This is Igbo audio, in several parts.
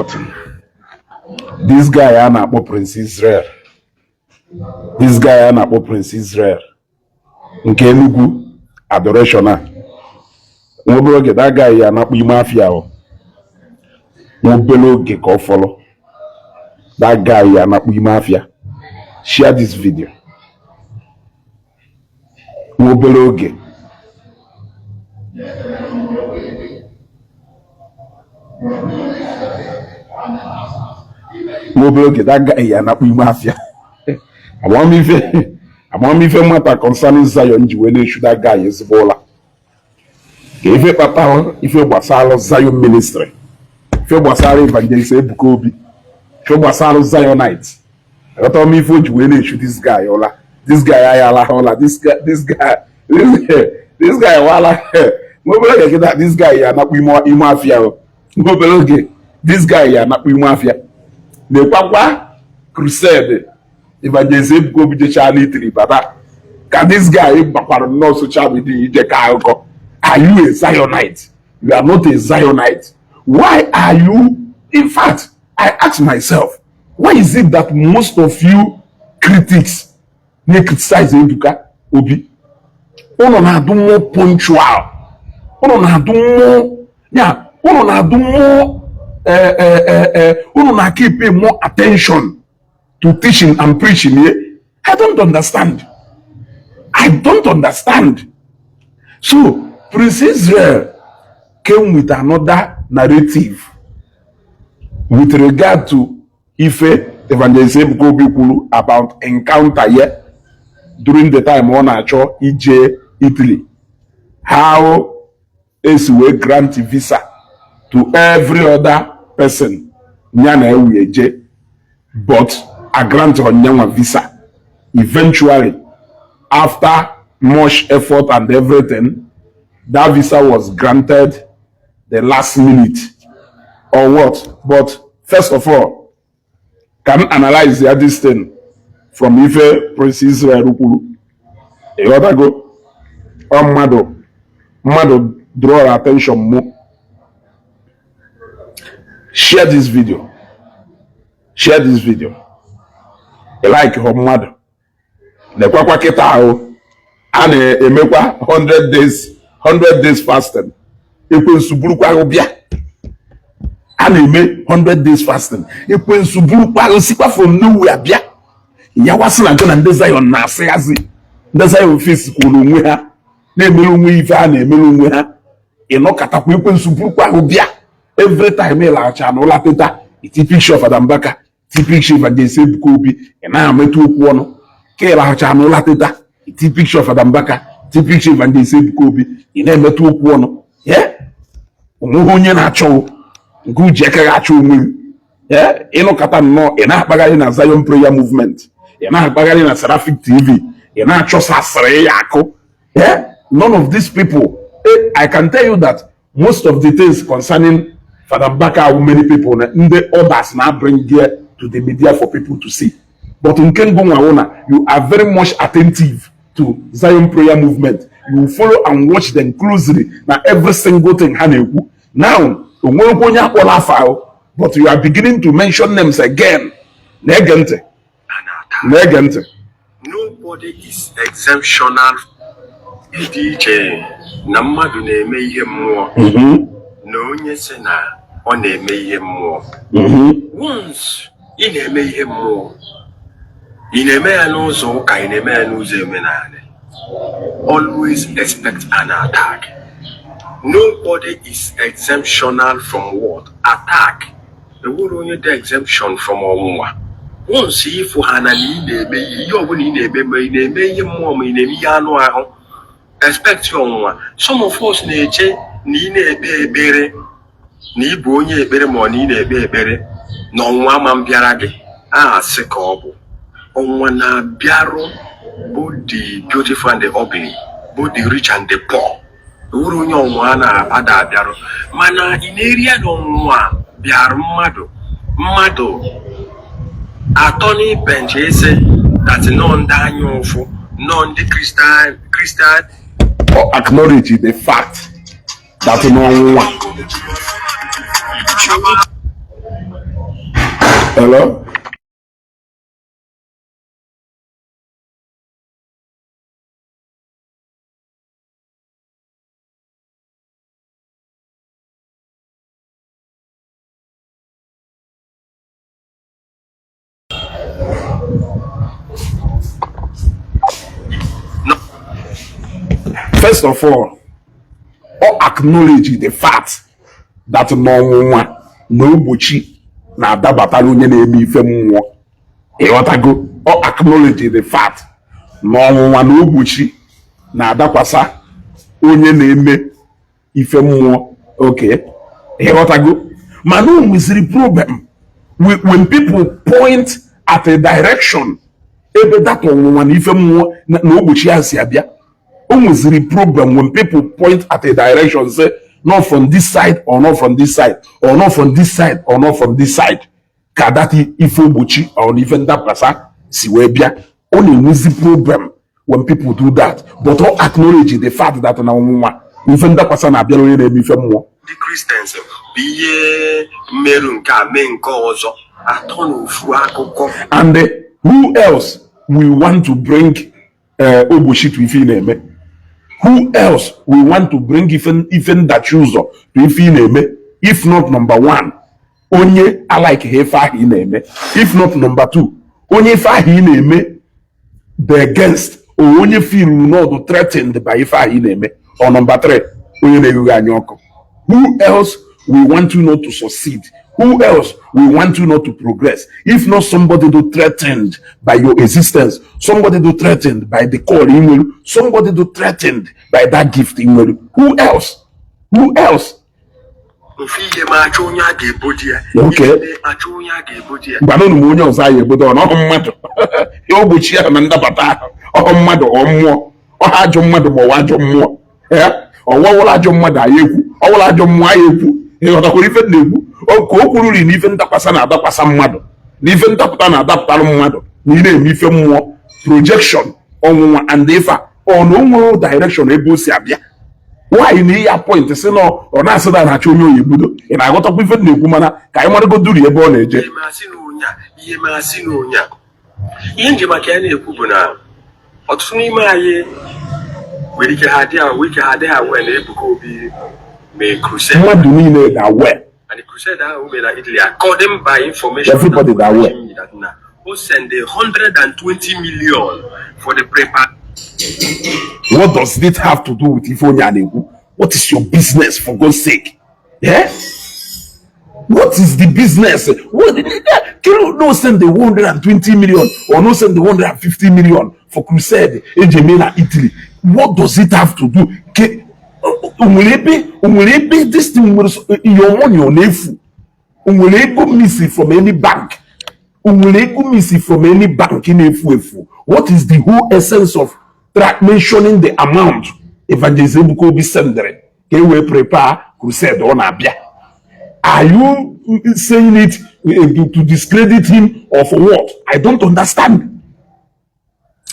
button. This guy Anakpo Prince Israel. This guy Anakpo Prince Israel. Nke Enugu Adoration. Nwobeloge, that guy Anakpo Imafia. Nwobeloge ko follow. That guy Anakpo Imafia. Share this video. Nwobeloge. Nwobeloge, that guy Anakpo Imafia. I want me to matter concerning Zion when should that guy is Bola. If you papa, if you basalo Zion Ministry, if you basalo Evangelist Ebuka Obi, if you basalo Zionites, I told me for when should this guy Ola, this guy Ola, this guy Wala. Nobody that this guy Anakpo Imafia. Nobody this guy Anakpo Imafia. The Papa Crusade. Evangelist Ebuka Obi Charlie Baba. Can this guy no social media? Are you a Zionite? You are not a Zionite. Why are you? In fact, I ask myself, why is it that most of you critics may criticize Ebuka Obi? Ono na do more punctual. Ono na do more, yeah. Ono na do more. Ono na keep more attention to teaching and preaching here. I don't understand. I don't understand. So Prince Israel came with another narrative with regard to Ife Evangelist Ebuka Obi about encounter here during the time on Acho EJ Italy. How is we grant visa to every other person nyana eje, but a grant on Nyama visa. Eventually, after much effort and everything, that visa was granted the last minute or what. But first of all, can analyze this thing from Ife Prince Israel Ukulu. You gotta go. Mado draw our attention more. Share this video. Share this video. Like her mother. The kwakwa kita o. And emekwa 100 days fasting. Ekwen suburu kwa obia. And eme 100 days fasting. Ekwen suburu kwa osikwa from nowhere bia. Ya wasi na jona nde Zion na asiazi. Nde Zion face kwulu onwe ha. Na emelu onwe ife ha na emelu onwe ha. Ino katakwa ekwen suburu kwa obia. Every time he la cha no la teta. Iti picture of Adambaka. Iti picture of Evangelist Ebuka Obi. Na ametu okwu ono. Ke la cha no la teta. Iti picture of Adambaka. Iti picture of Evangelist Ebuka Obi. Ina ametu okwu ono. Yeah. Onwe onye na acho. Ngu jeka ga acho onwe. Yeah. Ino kata no ina akpagari na Zion Prayer Movement. Ina akpagari na Seraphic TV. Ina acho sasre yako. Yeah. None of these people. I can tell you that most of the things concerning Father Mbaka, how many people in the others now bring here to the media for people to see. But in Kengonga, you are very much attentive to Zion Prayer Movement. You follow and watch them closely. Now every single thing. Now, but you are beginning to mention names again. Negente. Nobody is exemptional. DJ Namadu neme ihe mmụọ. Na onye sị na ọ na-eme ihe mmụọ. Once ị na-eme ihe mmụọ, ị na-eme ya n'ụzọ ụka, ị na-eme ya n'ụzọ omenala. Always expect an attack. Nobody is exemptional from what? Attack. The word only the exemption from ọnwụnwa. Once ifu ha na ị na-eme ihe ọbụla ị na-eme ihe mmụọ ma ị na-eme ihe anụ ahụ. Expect your one. Some of us nature ni na-ekpe ekpere na ibu onye ekpere ma ni na-ekpe ekpere na ọnwa ma mbịara gị asị ka ọ bụ ọnwa na-abịarụ both the beautiful and the ugly, both the rich and the poor. Uru onye ọnwa na-ada abịarụ mana in area na ọnwa bịarụ mmadụ atọ n'ibench ese that nọ ndị anya ụfụ nọ ndị Christian or acknowledge the fact that no one Hello? First of all acknowledge the fact that n'ọnwụnwa na ogbochi na-adabatara onye na-eme ife mmụọ. Ịghọtago? Acknowledge the fact na ọnwụnwa na ogbochi na-adakwasa onye na-eme ife mmụọ. Okay, ịghọtago? Mana o nweziri problem when people point at a direction ebe that ọnwụnwa na ife mmụọ na ogbochi ya si abịa. Almost the problem when people point at a direction, say not from this side or not from this side or not from this side or not from this side. Kadati ifobuchi or even that person siwebia. Only easy problem when people do that, but all acknowledge the fact that na even that person abia onye na-eme ife mmụọ. The Christians biye merunka menko ozo atonu fu akụkọ. And who else we want to bring ogbochi to ife na-eme? Who else we want to bring even that user to ife na-eme? If not number one, onye alike ife ahụ na-eme. If not number two, onye ife ahụ na-eme the against or onye feel not threatened by ife ahụ na-eme. Or number three, onye na-erughị anya ọkụ. Who else we want you not to succeed? Who else we want you not to progress? If not somebody to threatened by your existence, somebody to threatened by the call in will, somebody to threatened by that gift in will. Who else? Who else? Okay. But no money on say but no matter. You buchi na ndabata. O mmadu o mmụọ. O hajo mmadu mo wajo mmụọ. Eh? O wawala ajo mmadu ayekwu. O wala ajo mmụọ ayekwu. E o takori fe na-ekwu. O ko okwuru ri n'ife ndakwasa na adakwasa mmadụ. N'ife ndapụta na adapụtara mmadụ. Na ire eme ife mmụọ. Projection ọnwụnwa and ifa on onwe direction ebe o si abịa. Why na ya point si no ọ na-asị da na-achọ onye oyibudo. Ị na-aghọtakwa ife na-ekwu mana ka anyị marago duru ebe ọ na-eje. Ihe nje maka ya na-ekwu bụ na ọtụtụ n'ime anyị nwere ike ha dị awe na Ebuka Obi mee crusade. Mmadụ niile ga-awe. And the crusade ahụ mere na Italy, according by information, everybody that way. Who send 120 million for the prepare. What does it have to do with Ifonyanewu? What is your business, for God's sake? Yeah? What is the business? What can you no send the 120 million or no send the 150 million for crusade in Jamaica, Italy? What does it have to do? This thing was your money on efu. Go missing from any bank. Go missing from any bank in efu. What is the whole essence of mentioning the amount Evangelist Ebuka Obi sendere? Can we prepare crusade on Abia? Are you saying it to discredit him or for what? I don't understand.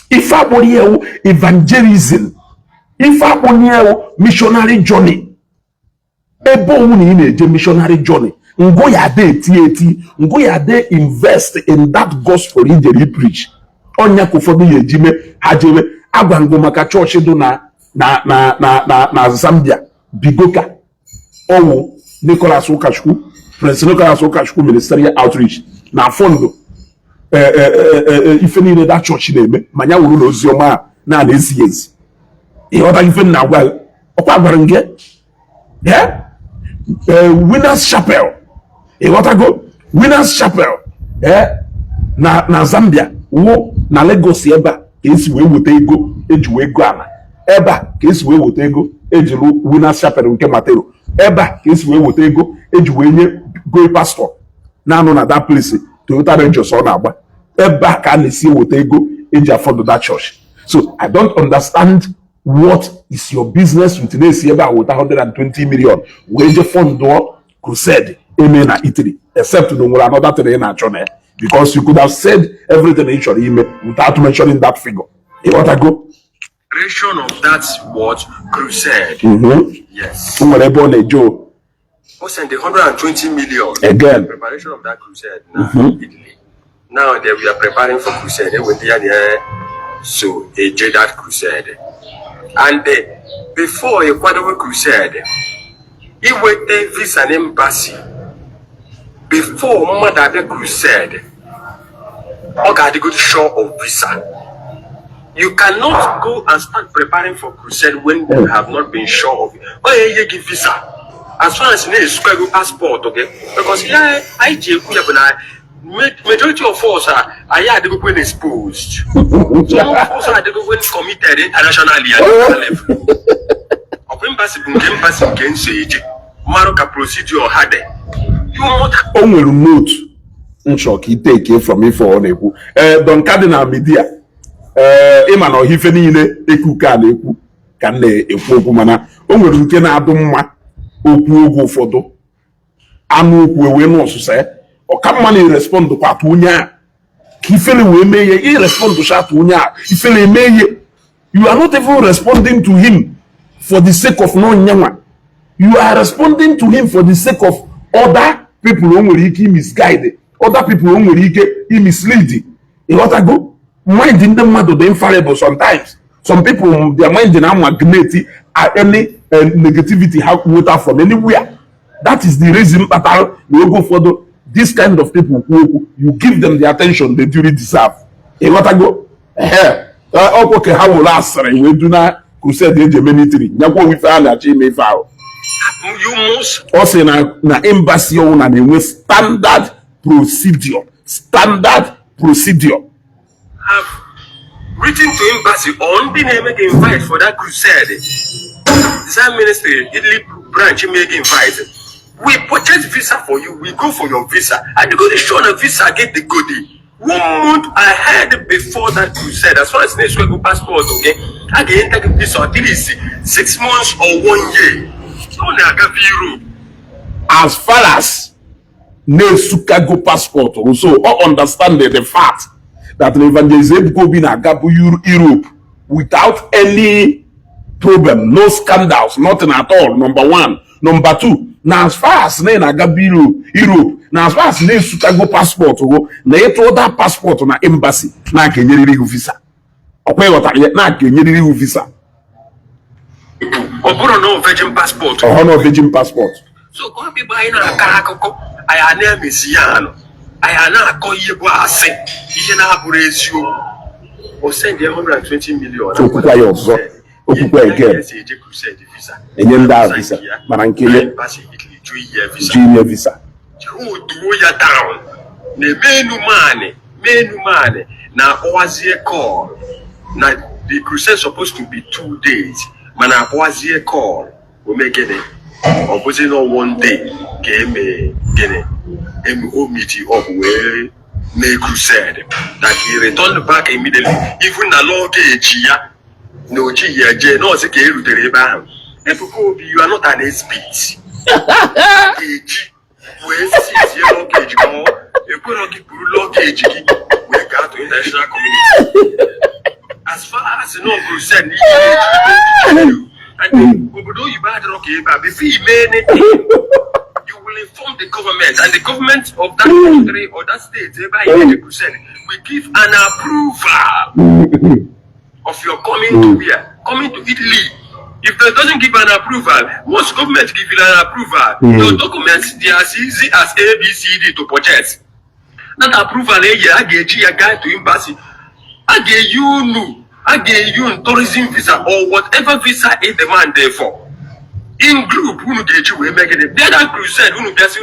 If I were evangelism, if I were missionary journey, missionary journey, ngo ya de invest in that gospel in the preach. Onya kufodu yejime hajime agwango maka church do na Zambia Bigoka owo Nicholas Okachukwu, Prince Nicholas Okachukwu Ministerial Outreach na fondo ife niile that church na-eme manya wuru n'ozi ọma na ezi ezi. Ịghọta ife na agwa ọkwa gwara nge Winners Chapel. Ịghọtago Winners Chapel na Zambia wo na Lagos ebe a ka esi wee weta ego eji wee go ala ebe a ka esi wee weta ego eji rụ Winners Chapel nke Matero ebe a ka esi wee weta ego eji wee nye go pastor na-anọ na that place Toyota Rangers ọ na-agba ebe a ka a na-esi weta ego eji afford that church. So I don't understand what is your business with na-esi ebe a weta 120 million wee je fund crusade eme na Italy except na nwere another thing na-achọ na ya because you could have said everything in your email without mentioning that figure. You want to go? Creation of that word crusade. Mm-hmm. Yes. Whatever they do. who sent the 120 million again in preparation of that crusade Italy. Now they we are preparing for crusade. They went there, so they did that crusade. And before a quadruple crusade, he went there visit an embassy. Before Mother crusade, or got to go to show of visa. You cannot go and start preparing for crusade when you have not been sure of it. Oh, yeah, you give visa. As far as you need a square passport, okay? Because yeah, majority of us are the go when exposed. Some of us are the go when committed internationally at the level. Of embassy can say Maroka procedure had it. You want only remote shock he take it from me for Oneku. Don Cardinal Media. Ịma na ọhife niile ekuka na-ekwu ka na-ekwu okwu mana o nwere nke na-adụ mma okwu oge ụfọdụ anụ okwu wee n'ọsụsa ọka mma na-erespond kwa atụ onye a ka ifele wee mee ihe irespond sha atụ onye a ifele eme ihe you are not even responding to him for the sake of no nyanwa you are responding to him for the sake of other people o nwere ike misguide other people o nwere ike mislead ịghọtago mind in the mmadụ dị infallible sometimes. Some people, their mind in a magnetic any negativity how water from anywhere. That is the reason that we go for this kind of people who you give them the attention they duly deserve. You want to go? Okay, how will last? We do not crusade the military. Nyako we found that may foul. You must also na embassy on and with standard procedure. Standard procedure. Have written to embassy on the name make invite for that crusade. Design Ministry, Italy branch make invite. We purchase visa for you, we go for your visa, and you go to show the visa, get the goodie. 1 month ahead before that crusade, as far as next week go passport, okay? I get take visa at least 6 months or 1 year. So I got Europe. As far as Nesuka go passport, also understand the fact that Evangelist Ebuka Obi na Gabu Europe without any problem, no scandals, nothing at all. Number one. Number two, now as far as na Gabu Europe, now as far as Nesuka go passport, na eto that passport na embassy na kenyeriri visa. Okay, what na kenyeriri visa. Oburo no virgin passport. Oh, no virgin passport. So go be buying a car. I name is Yano. I na call you ase. Ihe na abụrụ o send 120 million. Okukwa ya ọzọ. Okukwa again. Enye ndị visa. Mana nke ye. Junior visa. Who do ya down? Ne menu mane. Na owazie call. Na the crusade supposed to be 2 days. Mana owazie call. We make it. Opposite on 1 day. Gene. MO meeting up where make crusade that he returned back immediately. Even the luggage no G no secure to the Ebuka Obi, you are not an expert. Where is your luggage go? You put on luggage we got to international community. As far as no crusade and Obodo you bad okay, but if he made you will inform the government, and the government of that country or that state, will give an approval of your coming to here, coming to Italy. If they doesn't give an approval, most governments give you an approval. Your documents, they are as easy as A, B, C, D to purchase. That approval, I get you a guide to embassy. I get you tourism visa or whatever visa is demand there for. In group, who get you make it. The other crusade, who gets you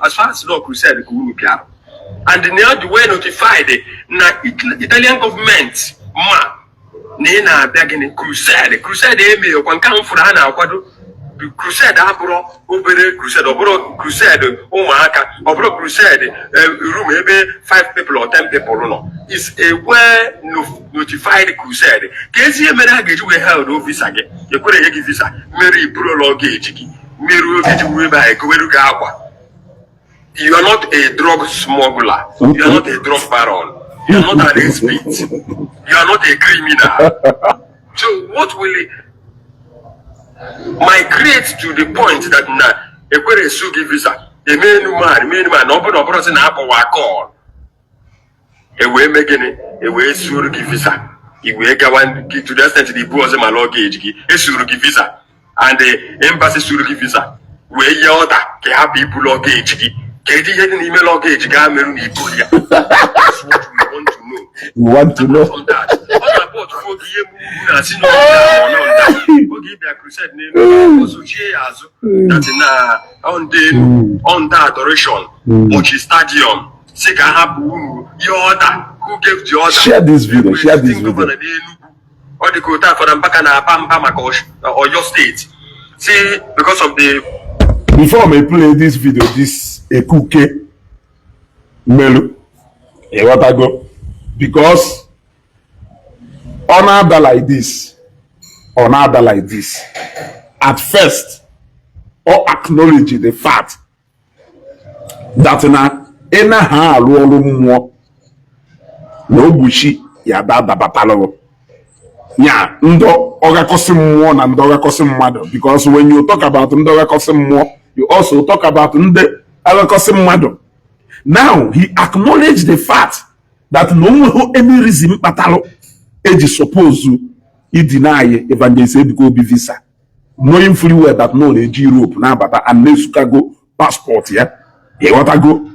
as far as no crusade, and now the way notified na Italian government, Nina begging crusade, email, one come for Hana, crusade, Abro, Obere, crusade, Obro, crusade, Omaka, Obro, crusade, room, maybe 5 people or 10 people, no. It's a well notified crusade. Case you may get you held over visa. You could have visa, Mary prologue, Miru, you are not a drug smuggler, you are not a drug baron, you are not an expert, you are not a criminal. So what will it? migrate to the point that na ekwere su give visa. The main man, no person apple call. Ewe megene, ewe suru give visa. Iwe gawan to the extent the boys my luggage, suru give visa. And the embassy suru give visa. Where yoda, ke have people luggage, ke di email luggage, gameru ni Korea. That's what we want to know. You want to know? From that. All about crusade name also that on the adoration which is stadium. Who gave the order? Share this video. Share this video. Or the quota for them back or your state. See, because of the. Before I play this video, this Ekuke Melu, what I go, because on other like this, at first, or acknowledge the fact that in a ha no bushi ya dada batalo. Yeah, ndo oga kosim mo na ndo oga kosim mado, because when you talk about ndo oga kosim mo, you also talk about nde oga kosim mado. Now he acknowledged the fact that no any reason batalo eji suppose he deny Evangelist Ebuka Obi visa, knowing fully well that no the Europe na bata and ne Chicago passport yeah. He want to go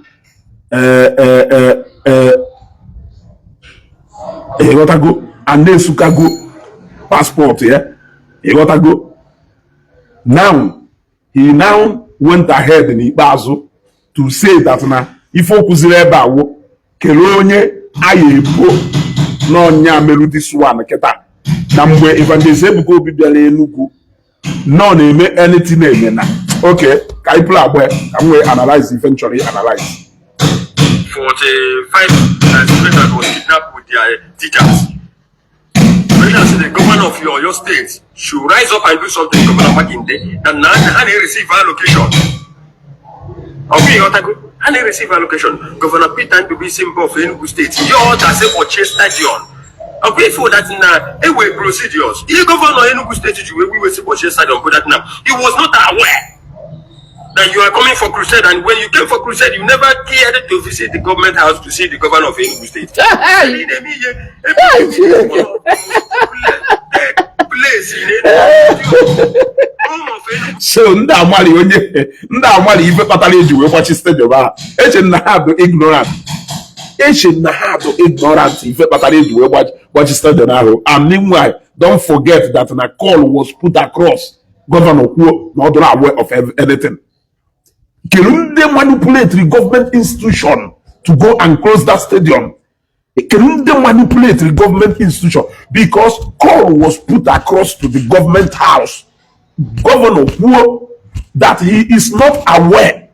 he want to go and ne Chicago passport yeah. He want to go. Now he went ahead in Ibazo to say that na if okuzire ebe awo kele onye ayebo no nya meru this one keta na mgbe Evangelist Ebuka Obi bịara Enugu no na-eme anything na-eme na okay ka I play agba ka we analyze eventually analyze 45 students was kidnapped with their teachers. When I say the governor of your state should rise up and do something, Governor Makinde, and now they receive allocation. Okay, and they receive allocation. Governor Peter to be symbol of Enugu State. You all that say for Chase Stadium. Okay, for that now, anyway, procedures. The governor Enugu State, we will say for Chase Stadium, but that now he was not aware that you are coming for crusade, and when you came for crusade, you never cared to visit the government house to see the governor of Enugu State. So nda amali ife patala eji we kwachi stadium ba eche na ha do ignorant ife patala eji we kwachi stadium ahụ. And meanwhile, don't forget that a call was put across Governor Kwuo not aware of anything. They manipulate the government institution to go and close that stadium. They manipulate the government institution because call was put across to the government house. Governor Kwuo that he is not aware.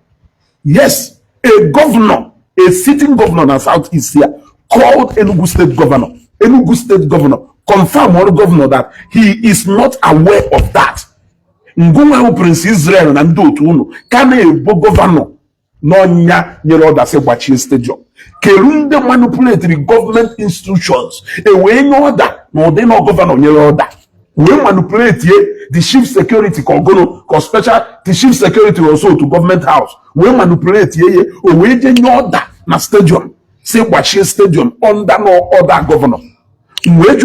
Yes, a governor, a sitting governor in the Southeast here called Enugu State Governor. Enugu State Governor confirmed or governor that he is not aware of that. Nguma Prince Israel na ndo tuno kana ebo governor no nya nyere order say gbachie stadium. Kerunde manipulate the government institutions. E we nye order no dey no governor nyere order. We manipulate the chief security kogono ko special the chief security also to government house. We manipulate o we je nye order na stadium. Say gbachie stadium under no other governor. Let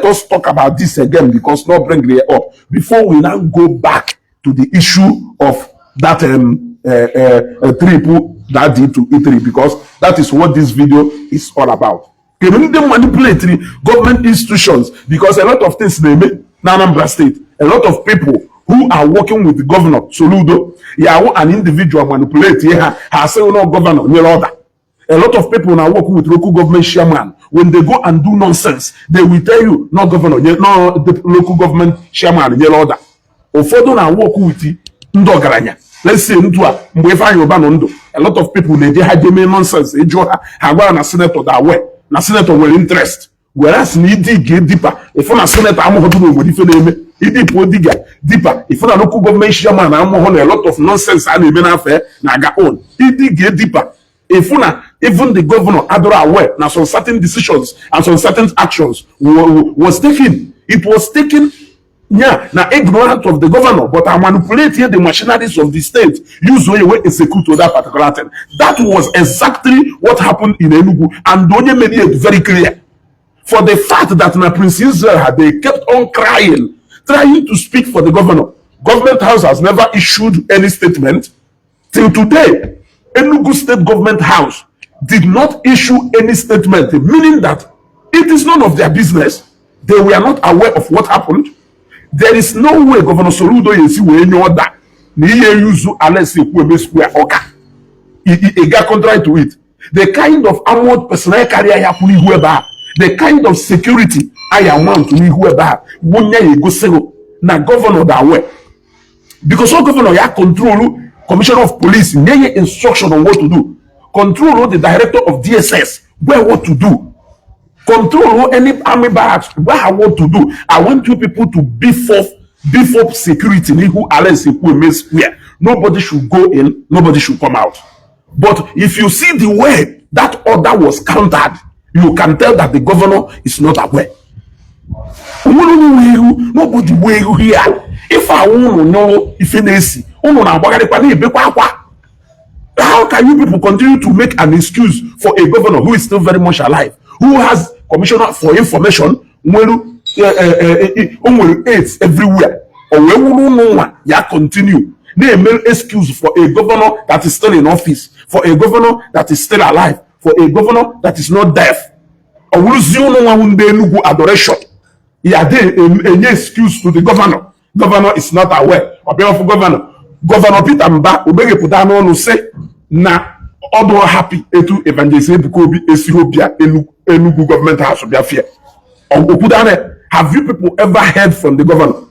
us talk about this again because not bring it up before we now go back to the issue of that triple that did to E3 because that is what this video is all about. Can they manipulate government institutions because a lot of things they make in Anambra State, a lot of people who are working with the governor Soludo, an individual manipulate has say no governor near order. A lot of people now working with local government chairman. When they go and do nonsense, they will tell you, no governor, no the local government chairman, yellow order. Ofodo na work with ndo garanya. Let's say ntua mwefa yoba ndo. A lot of people they had nonsense. Ejoha hagwa na senator that way. Na senator will interest. Whereas need get deeper. If na senator amo hodo no di feneme. Idi po diga deeper. If na local government chairman amo a lot of nonsense and even affair na ga own. Idi get deeper. If even the governor Adora aware now some certain decisions and some certain actions was taken. It was taken Yeah, now ignorant of the governor, but I manipulate here the machineries of the state, use way execute to that particular thing. That was exactly what happened in Enugu, and Donye made it very clear. For the fact that na Prince Israel they kept on crying, trying to speak for the governor. Government House has never issued any statement. Till today, Enugu State Government House did not issue any statement, meaning that it is none of their business. They were not aware of what happened. There is no way Governor Soludo yesi we any order. Ni use unless he square oka. He got contrary to it. The kind of armored personnel carrier happening whoever, the kind of security I am want to whoever, wonya ye go sego na governor that way. Because all governor ya control commissioner of police, nye instruction on what to do. Control the director of DSS where what to do. Control any army barracks where I want to do. I want you people to beef up security. Who unless square. Nobody should go in, nobody should come out. But if you see the way that order was countered, you can tell that the governor is not aware. Nobody will here. If I want to know if it's how can you people continue to make an excuse for a governor who is still very much alive, who has commissioner for information, aids everywhere, or when ya continue? They make excuse for a governor that is still in office, for a governor that is still alive, for a governor that is not deaf. Or will you know one day Enugu Adoration? Yeah, they any excuse to the governor. Governor is not aware. Or governor. Governor Peter Mba obege putano no say na odo happy etu Evangelist Ebuka Obi Esihobia Enugu government house obia fear. Have you people ever heard from the governor?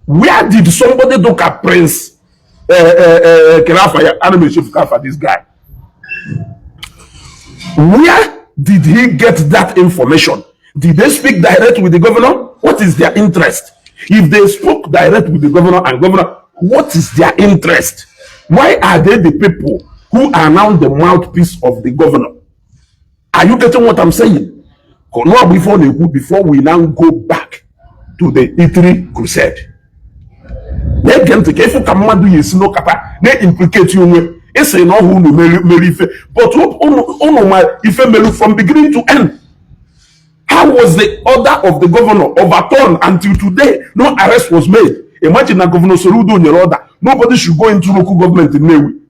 Where did somebody look at Prince Kelafaya Anime Chief for this guy? Where did he get that information? Did they speak direct with the governor? What is their interest? If they spoke direct with the governor and governor, what is their interest? Why are they the people who are now the mouthpiece of the governor? Are you getting what I'm saying? Before we now go back to the E3 crusade. They can take if you can do is no kapa, they implicate you. It's a no who no but if from beginning to end. How was the order of the governor overturned until today? No arrest was made. Imagine that Governor Soludo in your order. Nobody should go into local government in Newi.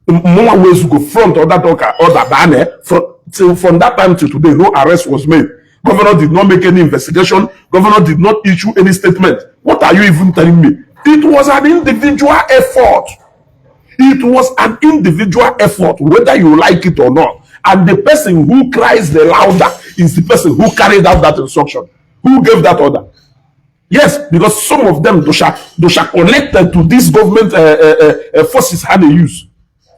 More ways to go front or that order banner from that time to today. No arrest was made. Governor did not make any investigation. Governor did not issue any statement. What are you even telling me? It was an individual effort. It was an individual effort, whether you like it or not. And the person who cries the louder is the person who carried out that instruction. Who gave that order? Yes, because some of them those are connected to this government forces how they use.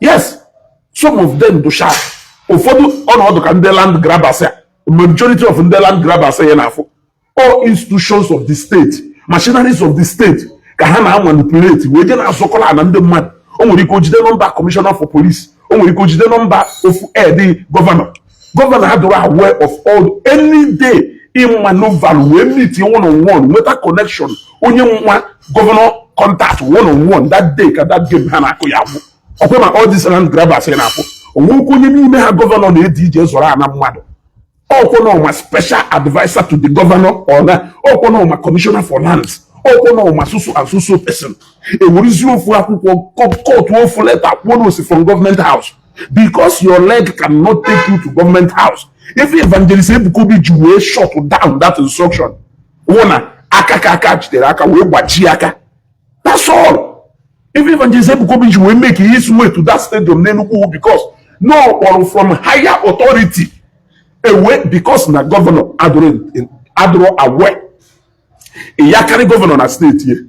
Yes, some of them those are on the land grabbers. Majority of the land grabbers all institutions of the state, machineries of the state can manipulate. We didn't so call another man. Only the number commissioner for police. Only the number of the governor. Governor had to be aware of all any day. In maneuver, we meet one-on-one, with a connection. Only one governor contact one-on-one that day. That game Hanakoyabu. All these land grabbers in Apo. Who could you have governor the DJs or Anamado? Oh, my special advisor to the governor or that. Oh, my commissioner for lands. Oh, my susu and susu person. A resume for a court one letter one from government house. Because your leg cannot take you to government house. If Evangelist Ebuka Obi Juwe shut down that instruction, that's all. If Evangelist Ebuka Obi Juwe make his way to that stadium, because no or from higher authority away, because the governor Adro aware. A Yakari governor na state here.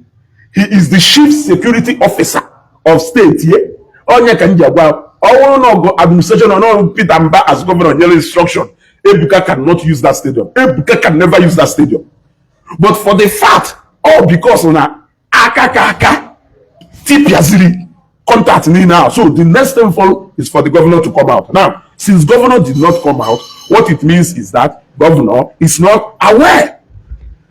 He is the chief security officer of state here. Onye kanjagwa. No administration or no Peter Mba as governor yellow instruction. Ebuka cannot use that stadium. Ebuka can never use that stadium. But for the fact, all because na akaka tipiazili contact me now. So the next thing follow is for the governor to come out. Now, since governor did not come out, what it means is that governor is not aware.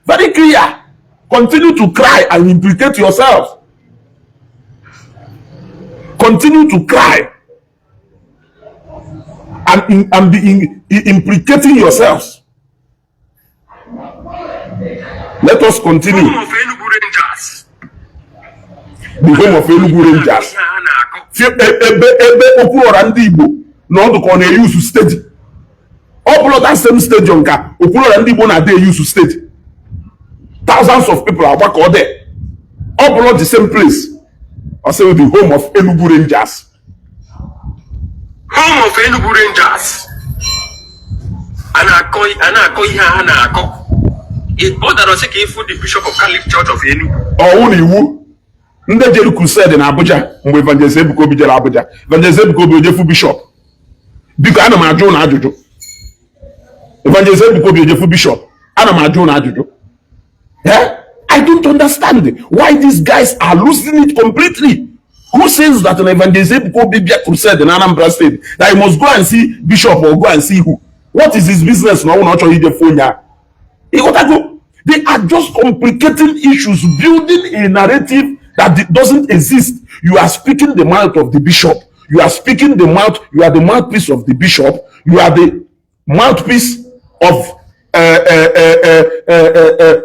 Very clear. Continue to cry and implicate yourself. Continue to cry and be implicating yourselves. Let us continue. The home of Enugu Rangers. Ebe Okwuluora ndị Igbo na ọdụkọ na-eyusu steeti. Ọ bụrụ that same stadium ka Okwuluora ndị Igbo na-adị eyusu steeti. Thousands of people are gbakọ there. Ọ bụrụ the same place. I say the home of Enugu Rangers. Home of Enugu Rangers. Ana-akọ ihe a na-akọ. Ọ dara sị ka ịfụ the Bishop of Catholic Church of Enugu. Ọwụ na iwu ndị jere crusade na Abuja mgbe Evangelist Ebuka Obi jere Abuja. Evangelist Ebuka Obi ojefu bishop. Biko ana m ajụ na ajụjụ. Evangelist Ebuka Obi ojefu bishop. Ana m ajụ na ajụjụ. I don't understand why these guys are losing it completely. Who says that an Evangelist Ebuka Obi crusade in Anambra State that he must go and see bishop or go and see who? What is his business? No one actually the phone. They are just complicating issues, building a narrative that doesn't exist. You are speaking the mouth of the bishop. You are speaking the mouth. You are the mouthpiece of the bishop. You are the mouthpiece of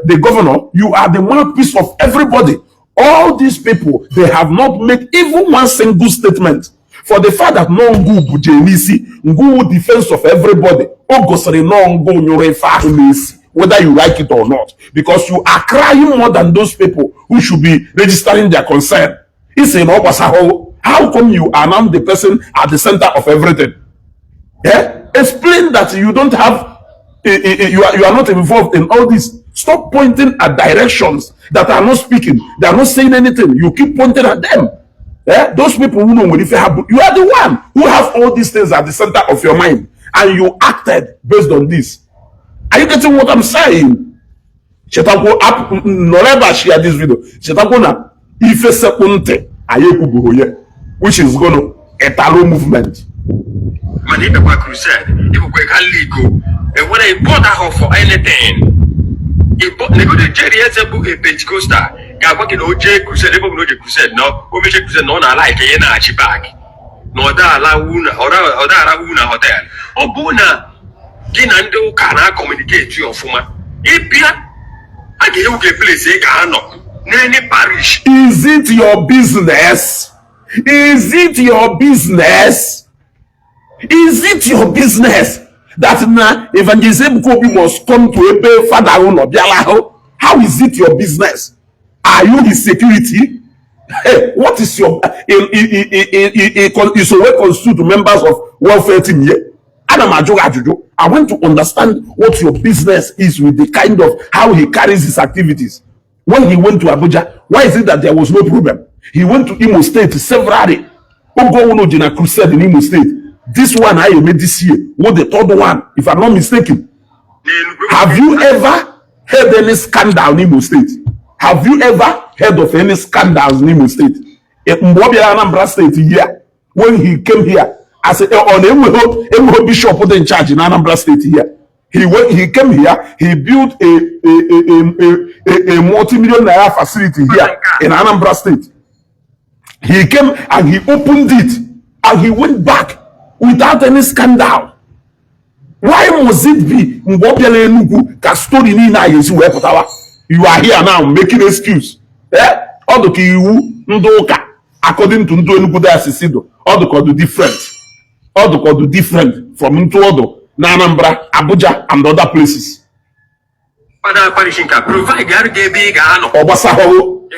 the governor. You are the mouthpiece of everybody. All these people, they have not made even one single statement for the fact that no ngu bujenisi, ngu defense of everybody. Ogosari no ngu nyorefa nisi. Whether you like it or not, because you are crying more than those people who should be registering their concern. It's in how come you are now the person at the center of everything? Yeah? Explain that you don't have, you are not involved in all this. Stop pointing at directions that are not speaking. They are not saying anything. You keep pointing at them. Yeah? Those people who know if you have, you are the one who have all these things at the center of your mind, and you acted based on this. Are you getting what I'm saying? Chetako up Noreba share this video. Chetako na ife sekunte ayeku buhoye, which is gonna etalo movement. Man, if a crusade, if we can legal, and when I bought her for anything, if they go to Jerry as a book a page coaster, I work in OJ crusade, never know the crusade, no, we make crusade no like a Naija bag. No da la una or da una hotel. Oh Buna. Ginando can communicate to your former. Ipia, I give you a place, Nany parish. Is it your business? Is it your business? Is it your business that now Evangelist Ebuka Obi must come to a father or Bialaho? How is it your business? Are you his security? Hey, what is your is always constitute members of welfare team here? I want to understand what your business is with the kind of how he carries his activities. When he went to Abuja, why is it that there was no problem? He went to Imo State severally. Ogo crusade in Imo State. This one I made this year. What the third one, if I'm not mistaken. Have you ever heard any scandal in Imo State? Have you ever heard of any scandals in Imo State? Anambra State here, when he came here, as on a bishop put in charge in Anambra State here. He came here, he built a multi-million naira facility here in Anambra State. He came and he opened it and he went back without any scandal. Why must it be you are here now making excuse? According to Enugu Diocese, all the called different. All the called different from Ntodo, Nanambra, Abuja, and other places. Obasaho.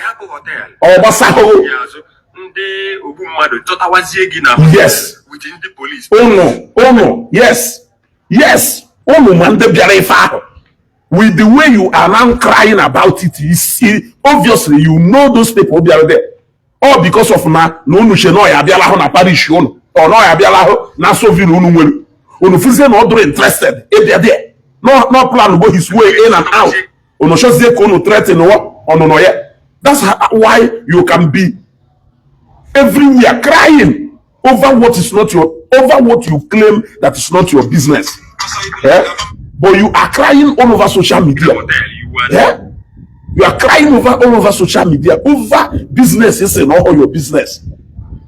Yes. Within the police. Oh no. Yes. Yes. Oh no, man, with the way you are now crying about it, you see, obviously you know those people be there. All because of no na parish or no na Soviet no interested. If they're there, no plan to go his way in and out. That's why you can be everywhere crying over what is not your, over what you claim that is not your business. Yeah? But you are crying all over social media. Yeah? You are crying over all over social media over business. It's not all your business.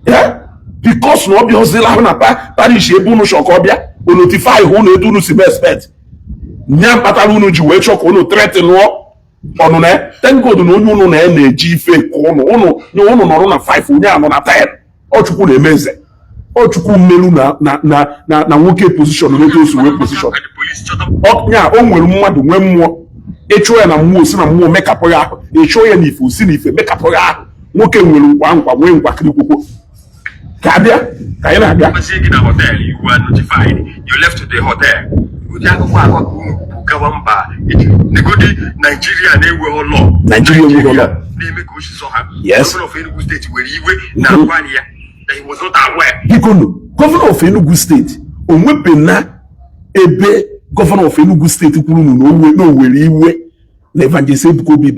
Yeah? Because no be hosila na parish ebu no shokobia, o notify who no do no si expect. Nyam patalu no ji we chok no threaten no. Onu na thank God no onyu no na energy fake ono no no na 5 onya no na 10. O chukwu na emeze. O chukwu mmelu na nwoke position no to so we position. O nya o nwere mmadu nwe mmụọ. Echo ya na mmụọ si na mmụọ make up ya. Echo ya ni ife si ni ife make up ya. Nwoke nwere nkwa nwe nkwa kiri kwukwo. Kabia, Kainaga. You were notified. You left the hotel. Nigeria, yes. Governor of Enugu State, where he was not aware. Governor of Enugu State, Omwepena Ebe, Governor of Enugu State, no where Evangelist Ebuka Obi.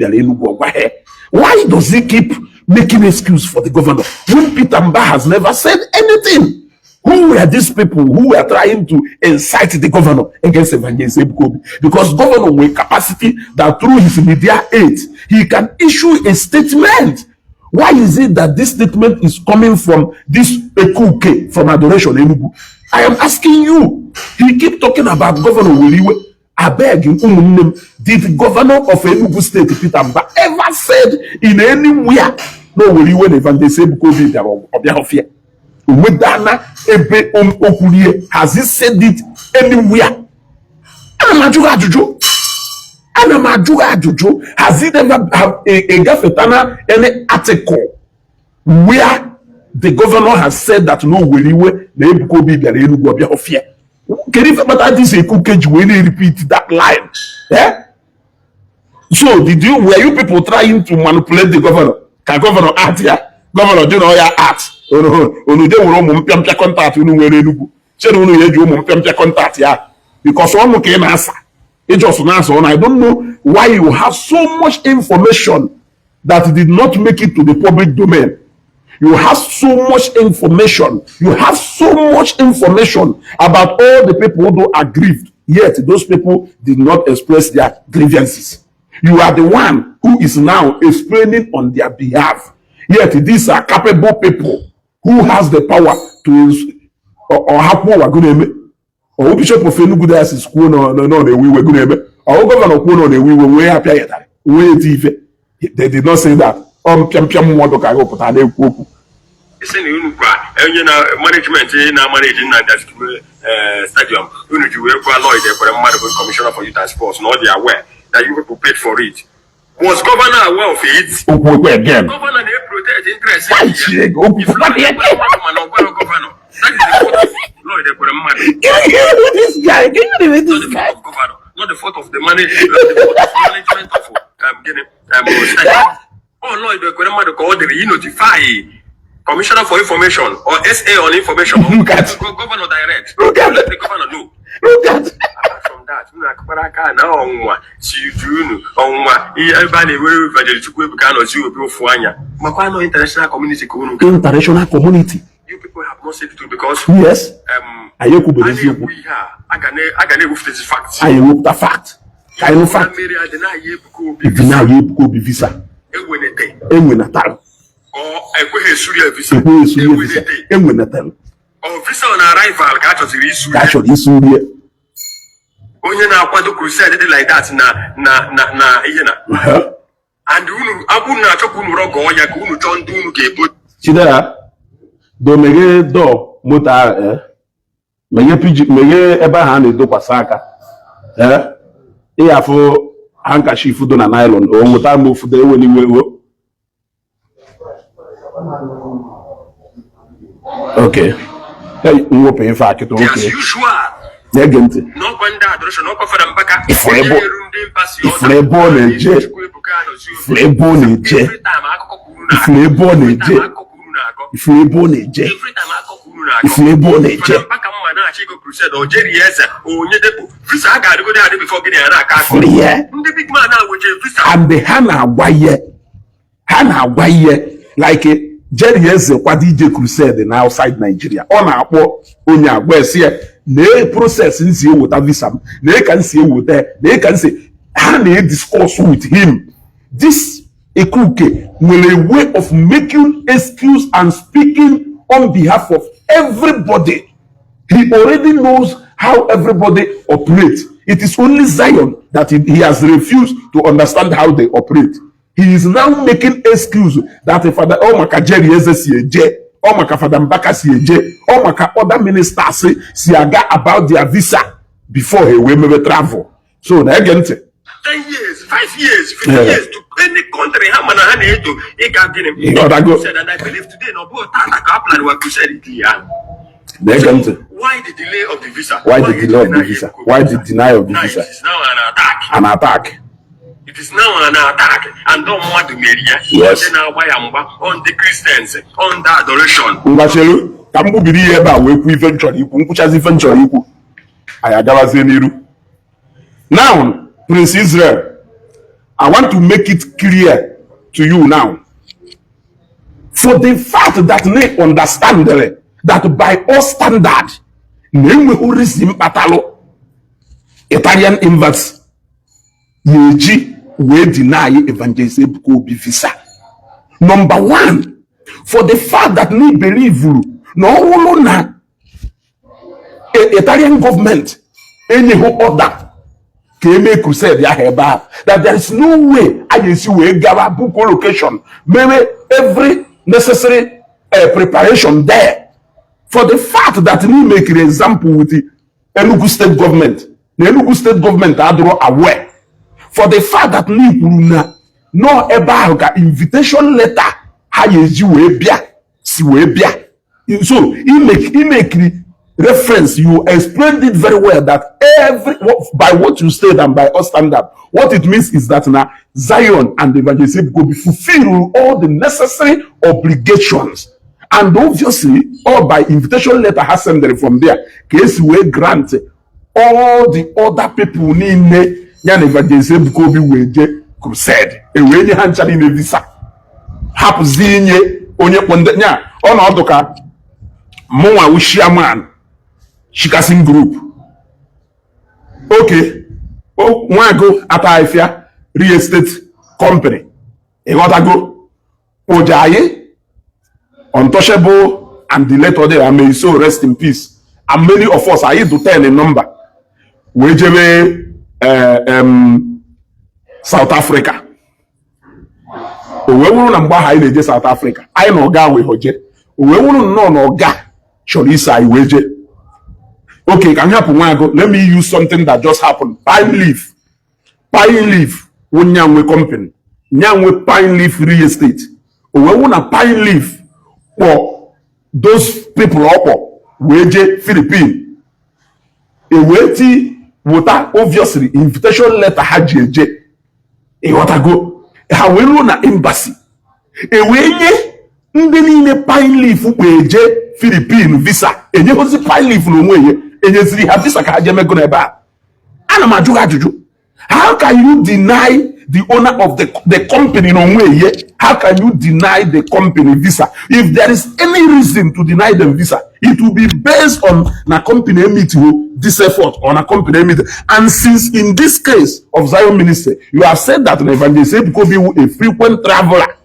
Why does he keep making excuse for the governor when Peter Mba has never said anything? Who were these people who were trying to incite the governor against Evangelist Ebuka Obi? Because governor with capacity that through his media aid, he can issue a statement. Why is it that this statement is coming from this Ekuke from Adoration Enugu? I am asking you. He keep talking about Governor Wiliwe. I beg you, did the governor of Enugu State, Peter Mba, ever said in anywhere, no, will you when Evangelist Ebuka Obi Umedana Ebe Okulie, has he said it anywhere? Has it ever have a gafetana any article where the governor has said that no, will you when Ebuka Obi Can you but this a cookage when they repeat that line? Yeah? So were you people trying to manipulate the governor? Can governor act here? Governor do know your act. Onu de wo mo mpia contact unu were Enugu. Chere unu ye ju mo mpia contact ya. Because one can answer. It just answer. I don't know why you have so much information that did not make it to the public domain. You have so much information. You have so much information about all the people who are grieved. Yet those people did not express their grievances. You are the one who is now explaining on their behalf. Yet these are capable people who has the power to or have more or Bishop of Enugu Diocese school no we were going or governor no we were happy they did not say that. Management managing stadium. Commissioner for Youth and Sports, not they are aware that you people paid for it. Was governor aware of it? Again. Governor they protect interest. This guy, not the fault of the management of oh Lord, the governor notify Commissioner for Information or SA on Information. Look at Governor direct. Look at let the governor know. Look at apart from that, everybody will Evangelist Ebuka international community. international community. You people have not said it too because Yes. I can facts. I hope the fact. I know fact. Now you go be visa. Natal. Or a visa. Natal. Or visa on arrival, Catch your issue here. Onye na akwado crusade like that na ihe na. And unu abu na achọkwu unu rogo ya ka unu chọ ndị unu ga-ebo. Chidera do mege do mota mege ebe ha na-edokwasa aka. Ịyafụ handkerchief do na nylon o mota mo fudo eweli wewo. Okay. Hey, we pay for it. Okay. As usual. Negenti. No kwenda adoration no kwafara mpaka. Flebo neje. Flebo neje. Flebo neje. Flebo neje. Flebo neje. Mpaka mma na achi go crusade o jeri eze onye depo. Visa ga adigo dey before gini na aka. Ndị big man na weje visa. And the Hana agwaye like Jerry Eze kwado ije crusade na outside Nigeria. Ọ na-akpọ onye agwa esi na process nsi ewota visa na ka nsi ewota na ka nsi ha na discuss with him this Ekuke will a way of making excuse and speaking on behalf of everybody. He already knows how everybody operates. It is only Zion that he has refused to understand how they operate. He is now making excuse that if Father Omaka Jerry Eze Omaka Father Mbaka Omaka other ministers siaga about their visa before he will maybe travel. So again, 10 years, 5 years, 50 years to any country, how many had to said, and I believe today, no, but plan what you said it. So, why the delay of the visa? Why the delay of the visa? Why the denial of the visa? It is now an attack. An attack. It is now an attack, and don't want to marry. Yes. On the Christians, on the adoration. Ngachelu, kambu biri eba weku eventually, kumpuchazi eventually. Now, Prince Israel, I want to make it clear to you now. For the fact that they understand that by all standard, Italian embassy, Yeji will deny Evangelist Ebuka Obi visa. Number one, for the fact that they believe no Italian government any order came a crusade that there is no way I see we gather book location, maybe every necessary preparation there. For the fact that we make an example with the Enugu state government, the Enugu state government are aware. For the fact that we no about invitation letter, how you so he make reference. You explained it very well that by what you said and by us standard, what it means is that now Zion and Evangelist Ebuka Obi fulfill all the necessary obligations. And obviously, all by invitation letter has sent from there. Case we grant all the other people need yan Evangelist Ebuka Obi will crusade. E we ni hanchali ne visa. Hap zinye onye ponde nya ono otoka mwa wishiaman Shikasin group. Okay. Oh, one go Ataifia real estate company. E gotta go Ojaye. Untouchable and the letter there, and may so rest in peace. And many of us are to 10 in number. We South Africa. We will not buy South Africa. I know ga we hoje. We will no ga. Sholisa iweje. Okay, can happen one go. Let me use something that just happened. Pine leaf. Pine leaf. Nyangwe company. Nyangwe pine leaf real estate. We will pine leaf. For those people up Weje Philippines. A weighty water obviously invitation letter hajeje. A water go. How will na embassy. A way ndeni pine leaf weje Philippines visa. E nye hosi pine leaf no mweye. E nye ziri ha visa ka haje megona eba. Ana majuga juju. How can you deny the owner of the company no way? How can you deny the company visa? If there is any reason to deny them visa, it will be based on a company meeting this effort on a company meeting. And since in this case of Zion Ministry, you have said that Evangelist Ebuka Obi a frequent traveler.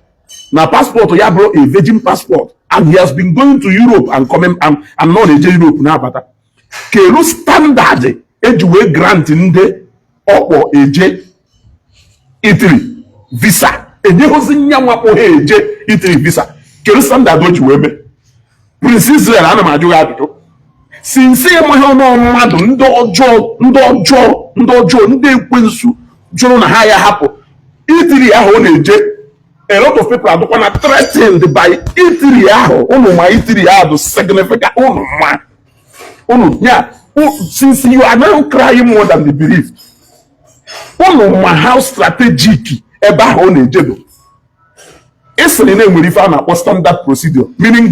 Now passport ya bro a virgin passport, and he has been going to Europe and coming and not a Europe now, but Kelu standard ejuwe grant in the or AJ Italy visa. Enye hozi nyamwa po heje Italy visa. Kelu standard oji weme. Prince Israel ana majuga aduto. Since ye mo no madu ndo ojo ndị ekwensu juru na ha ya hapo. Italy ahụ na-eje. A lot of people are gonna threatened by Italy ahụ. Unu ma Italy ahụ significant since you are now crying more than the belief. How strategic eba on a jedo. It's the name we refer to standard procedure, meaning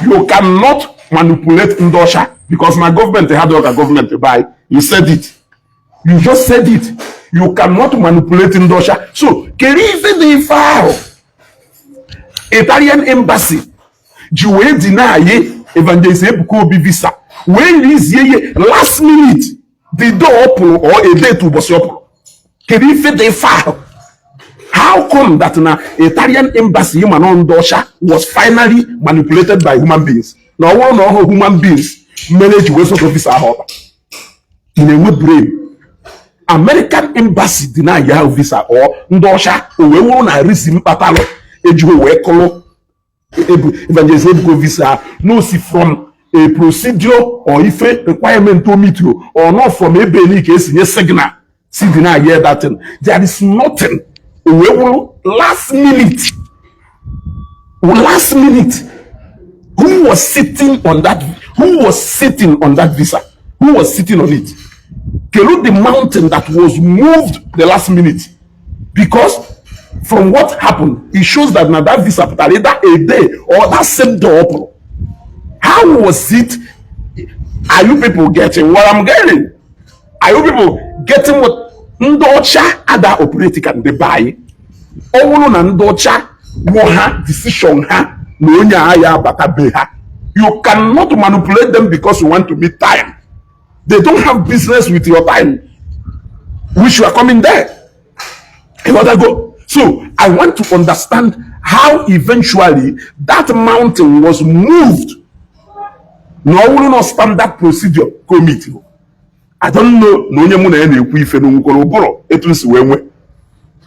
you cannot manipulate Ndosha because my government had a government to buy. You said it. You just said it. You cannot manipulate Ndosha. So, can you even the file? Italian embassy, you will deny Evangelist Ebuka Obi visa. When is ye last minute the door open or a day to boss open? Can you fit the file? How come that na Italian embassy in Manondosha was finally manipulated by human beings? Now, one of human beings manage Western officer in a way brain. American embassy deny your visa or Ndosha, we won't receive patalo, ejuwe Evangelist Ebuka visa, no see from a procedure or if a requirement to meet you, or not from a Benny case in a signal. See, deny hear that thing. There is nothing. We will last minute. Who was sitting on that? Who was sitting on that visa? Who was sitting on it? Look the mountain that was moved the last minute, because from what happened, it shows that now that visa put either a day or that same day open. How was it? Are you people getting what I'm getting? Are you people getting what Ndocha other operating can they buy? Owunu na Ndocha moha decision ha no nya aya batabe ha. You cannot manipulate them because you want to beat time. They don't have business with your time, which you are coming there. You want to go? So I want to understand how eventually that mountain was moved. No, I will not standard procedure committee. I don't know.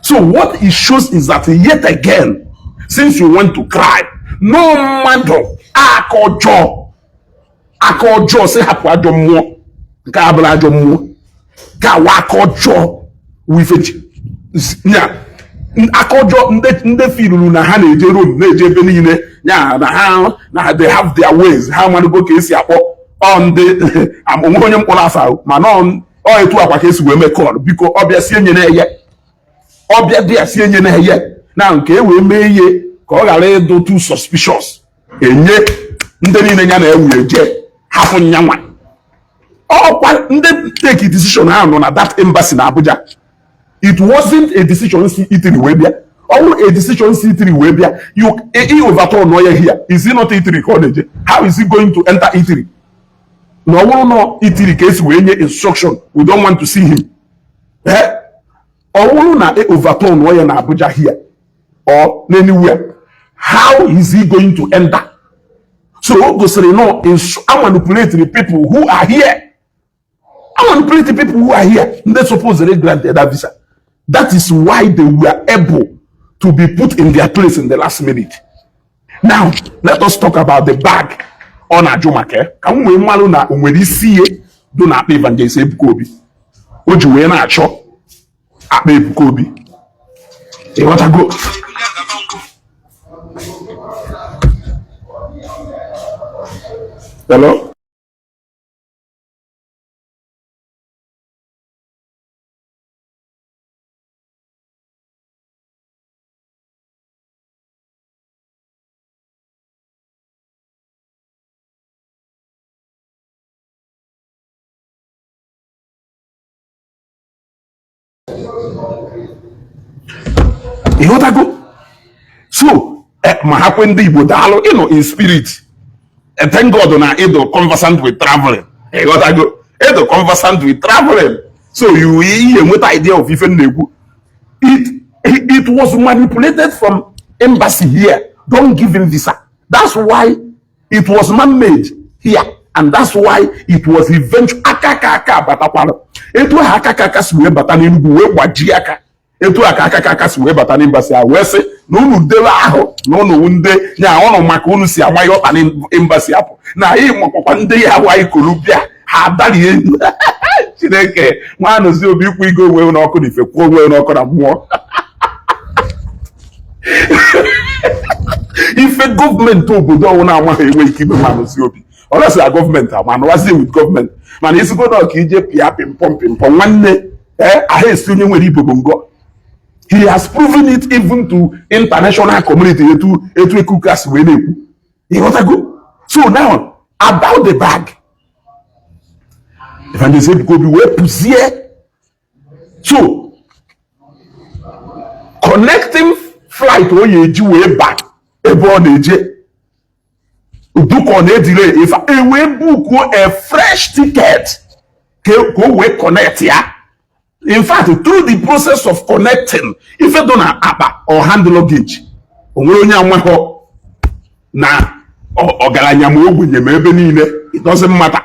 So what it shows is that yet again, since you want to cry, no matter akojo say hapo mo ka abla mo ka wakojo with it nya akojo nde filulu na ha na eje room na eje ebe niile nya na they have their ways how man go ka esi akpo on the onye mkpọrọ afa ma no o etu akwa ka esi we make call biko obia sie nye na eye obia dia sie nye na eye na nke e we mee ihe ka ọ ghara ịdụ too suspicious enye ndị niile nya na ewu eje happen nyanwa. Oh, they take a decision on that embassy in Abuja. It wasn't a decision C3 Webia. Or a decision C3 Webia. You overturn lawyer here. Is he not E3 college? How is he going to enter E3? No, E3 case we any instruction. We don't want to see him. Or na overturn lawyer in Abuja here or anywhere. How is he going to enter? So no, I manipulate the people who are here. I manipulate the people who are here. They suppose they granted that visa. That is why they were able to be put in their place in the last minute. Now, let us talk about the bag on Ajumake. Can we maluna umwedi siye do na Evangelist Ebuka Obi? Ojuwe na acho ape Ebuka Obi. You want to go? Hello? You want to go? So, Mahakwendi Ibodalo, in spirit. And thank God on Edo conversant with traveling. You want to go? Edo conversant with traveling. So you hear what idea of even Nebu. It was manipulated from embassy here. Don't give him visa. That's why it was man-made here. And that's why it was eventually akakaka batapalo. Etu akakaka siwe batani nuwe wajiaka. Etu akakaka siwe batani embassy awese no nudela aho no wunde nya ono maka unu si amayo tani embassy apo. Na hii mokwa nde ya wa ikolubia ha dali enu. Chineke nwa zi obi kwu igo we na oku nife kwu we na oku na mmụọ. If a government obodo na amaghị enwe ike ime ma zi obi. Unless a government, man, what's it with government? Man, it's going to keep pumping. One day, I still know he has proven it even to international community to cook us when you want to go. So now, about the bag. Evangelist Ebuka Obi where pussy. So, connecting flight where you way back, a born AJ. Book on a delay. If I book a fresh ticket, go we connect here. In fact, through the process of connecting, if you don't have or hand luggage, na ọgaranya ma ogbenye ma ebe niile, it doesn't matter.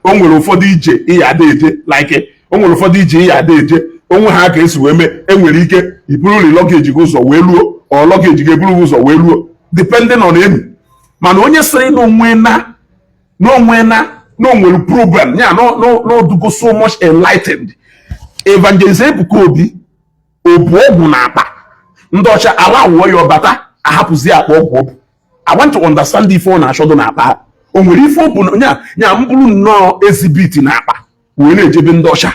O nwere ụfọdụ ije ihe ada eje, like o nwere ụfọdụ ije ihe ada eje, onwe ha ka esi wee mee, enwere ike iburu luggage gị ụzọ wee luo, or luggage gị eburu ụzọ wee luo, depending on emi. Mana onye sịrị no nwere problem, ya no dugo so much enlightened. Evangelist Ebuka Obi obu ọgwụ na akpa ndị ọcha ala wụọ ya ọbata ahapụzi akpa ọgwụ. I want to understand if on ashodo na akpa o nwere ife bụ nya mbụrụ nnọọ exhibit na akpa wee na-ejebe ndị ọcha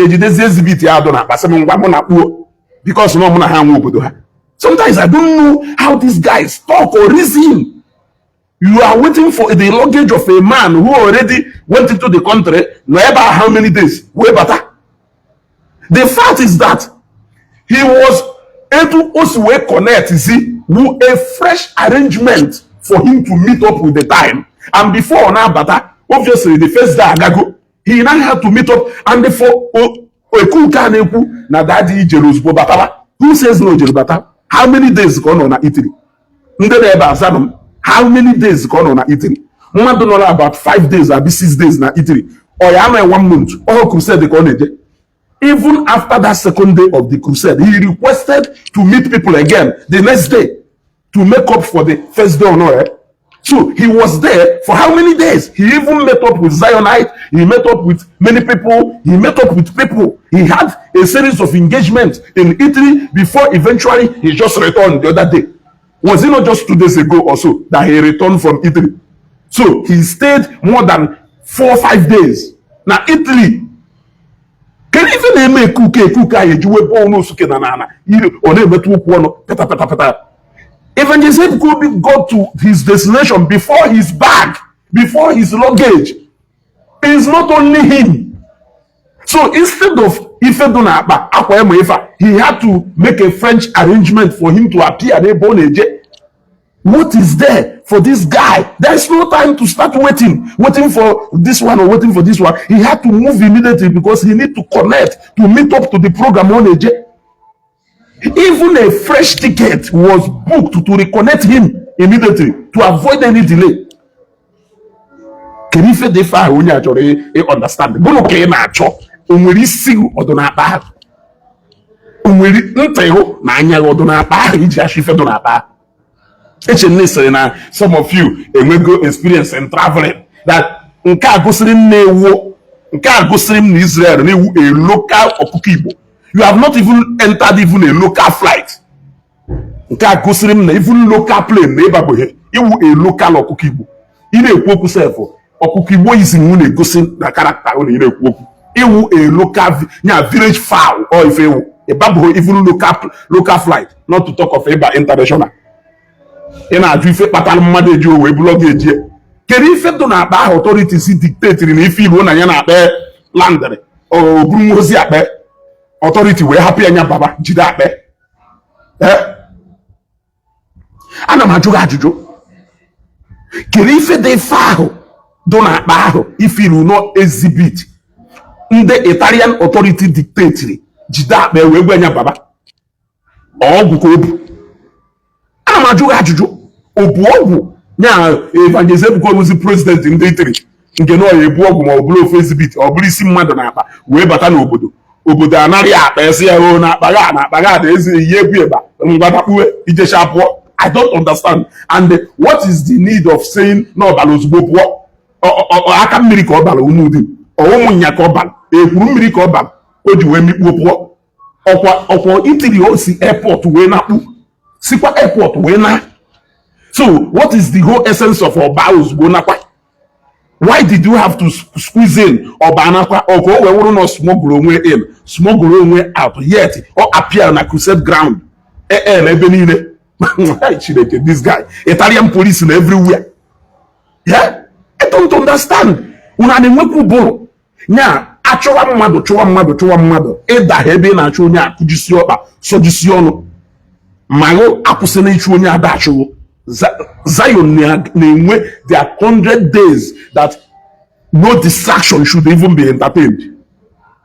ejidezi exhibit ya adọ na akpa sị m ngwa mụ na kpuo because no mụ na ha nwe obodo ha. Sometimes I don't know how these guys talk or reason. You are waiting for the luggage of a man who already went into the country no ever how many days wee bata. The fact is that he was able to connect, with a fresh arrangement for him to meet up with the time. And before now, obviously the first day agago, he now had to meet up. And for now daddy Jerusalem, who says no Jerusalem? How many days gone on Italy? How many days gone on Italy? Don't know about 5 days or 6 days na Italy. Or 1 month. All crusade the even after that second day of the crusade, he requested to meet people again the next day to make up for the first day on earth. So he was there for how many days? He even met up with Zionites, he met up with many people, he met up with people. He had a series of engagements in Italy before eventually he just returned the other day. Was it not just 2 days ago or so that he returned from Italy? So he stayed more than 4 or 5 days. Now Italy, can even make Evangelist Ebuka Obi got to his destination before his bag, before his luggage. It's not only him. So instead of he had to make a French arrangement for him to appear at Eboneje. What is there for this guy? There's no time to start waiting for this one or waiting for this one. He had to move immediately because he need to connect, to meet up to the program on AJ. Even a fresh ticket was booked to reconnect him immediately to avoid any delay. Can you feel the fire when you understand? Go okay na cho. Onwere isi odona ba. Onwere nteho na anya odona ba iji ashife odona ba. Some of you go experience in traveling that nke agosiri nnewo nke agosiri na Israel na a local ọkụkọ Igbo. You have not even entered even a local flight. Nke agosiri na even local plane na eba bohe iwu a local ọkụkọ Igbo. Ị na-ekwu okwu self ọkụkọ Igbo isi nwu na-egosi na character ọ na-ekwu okwu. Iwu a local village fowl or if ewu eba bohe even local flight, not to talk of eba international. Ị na-ajụ ife kpatara mmadụ eji owe blọg eji kedu ife dị na akpa ahụ authorities dictatiri na ife Igbo na ya na-akpa landịrị o buru ozi akpa authority wee hapụ ya nya baba jide akpa ana m ajụ ajụjụ kedu ife dị ife ahụ dị na akpa ahụ ife Igbo no exhibit ndị Italian authority dictatiri jide akpa wee gwa nya baba ọgwụ ka obu. I'm ajụjụ obu ọgwụ nya Evangelist Ebuka Obi president ndị Italy nke no ebu ọgwụ ma ọ bụrụ ofe exhibit ọ bụrụ isi mmadụ na akpa wee bata n'obodo anarị akpa esi ya na akpaga na ezi ihe ebu eba mgbadakpuwe ijecha pụọ. I don't understand. And what is the need of saying na ọbara ozugbo pụọ aka mmiri ka ọ bara ụmụdị ụmụ nya ka ọ bara ekwuru mmiri ka ọ bara o ji wee mikpuo pụọ ọkwa Italy o si airport wee na-akpụ sikwa airport wee na. So what is the whole essence of ọba ozugbo nakwa? Why did you have to squeeze in ọba nakwa ọkwa o wee wụrụ na smuggle onwe in smuggle onwe out yet or appear na crusade ground na ebe niile. This guy Italian police in everywhere. Yeah, I don't understand. Una na-enwekwu bụrụ nya achọwa mmadụ ịda ebe na-achọ onye akụjisi ọkpa sojisi ọnụ Mago akwụsịna ichu onye ada achụwo. Zion na-enwe their 100 days that no distraction should even be entertained.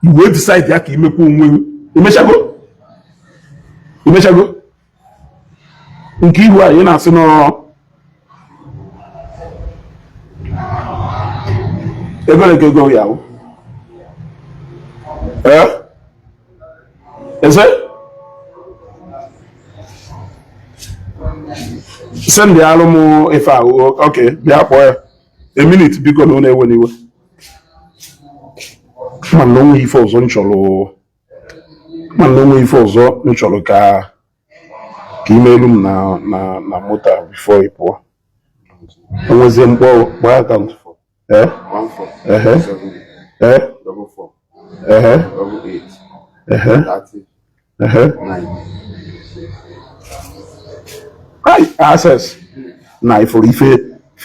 You will decide ya ka imekwa onwe imeshago nke ihu a ị na-asị nọ ebere ka ego ya eze send the alụm ife ahụ okay bịa kpọọ ya a minute biko na ọ na-ewe n'iwe ma na onwe ife ọzọ nchọrọ ka imelu m na moto before ị pụọ onwezie mkpọ gbaa akaụntụ 14 access na ifuru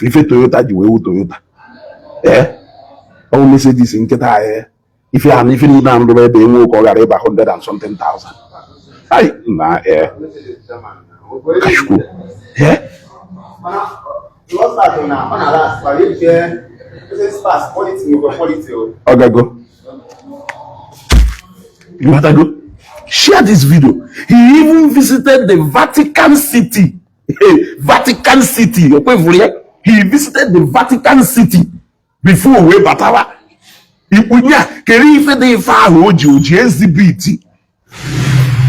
ife Toyota ji wee wu Toyota ọnwụ Mercedes nkịta ife ha na ife niile na ndụrụ ebe enwe ka ọ gara ịba 100 and something thousand na kashukwu Ogago. You have to go. Share this video. He even visited the Vatican City. Vatican City. He visited the Vatican City before we batawa. Ipunya keri ife de fa oji exhibit.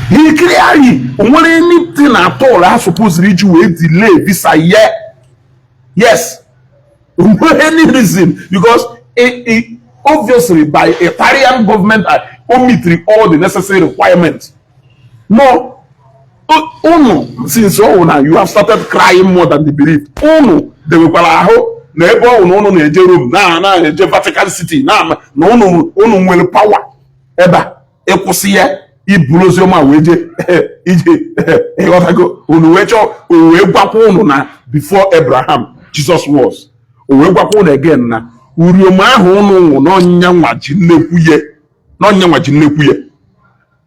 He clearly when anything at all I suppose reach we delay visa yes. For any reason, because obviously by Italian government are omitting all the necessary requirements. No, since now you have started crying more than the belief. They will call Jerusalem, Vatican City, no will power. Eba, Ecosia, Ibulosioma, before Abraham, Jesus was. Again na urioma ahụ ụnụ n'ọnya nnekwuye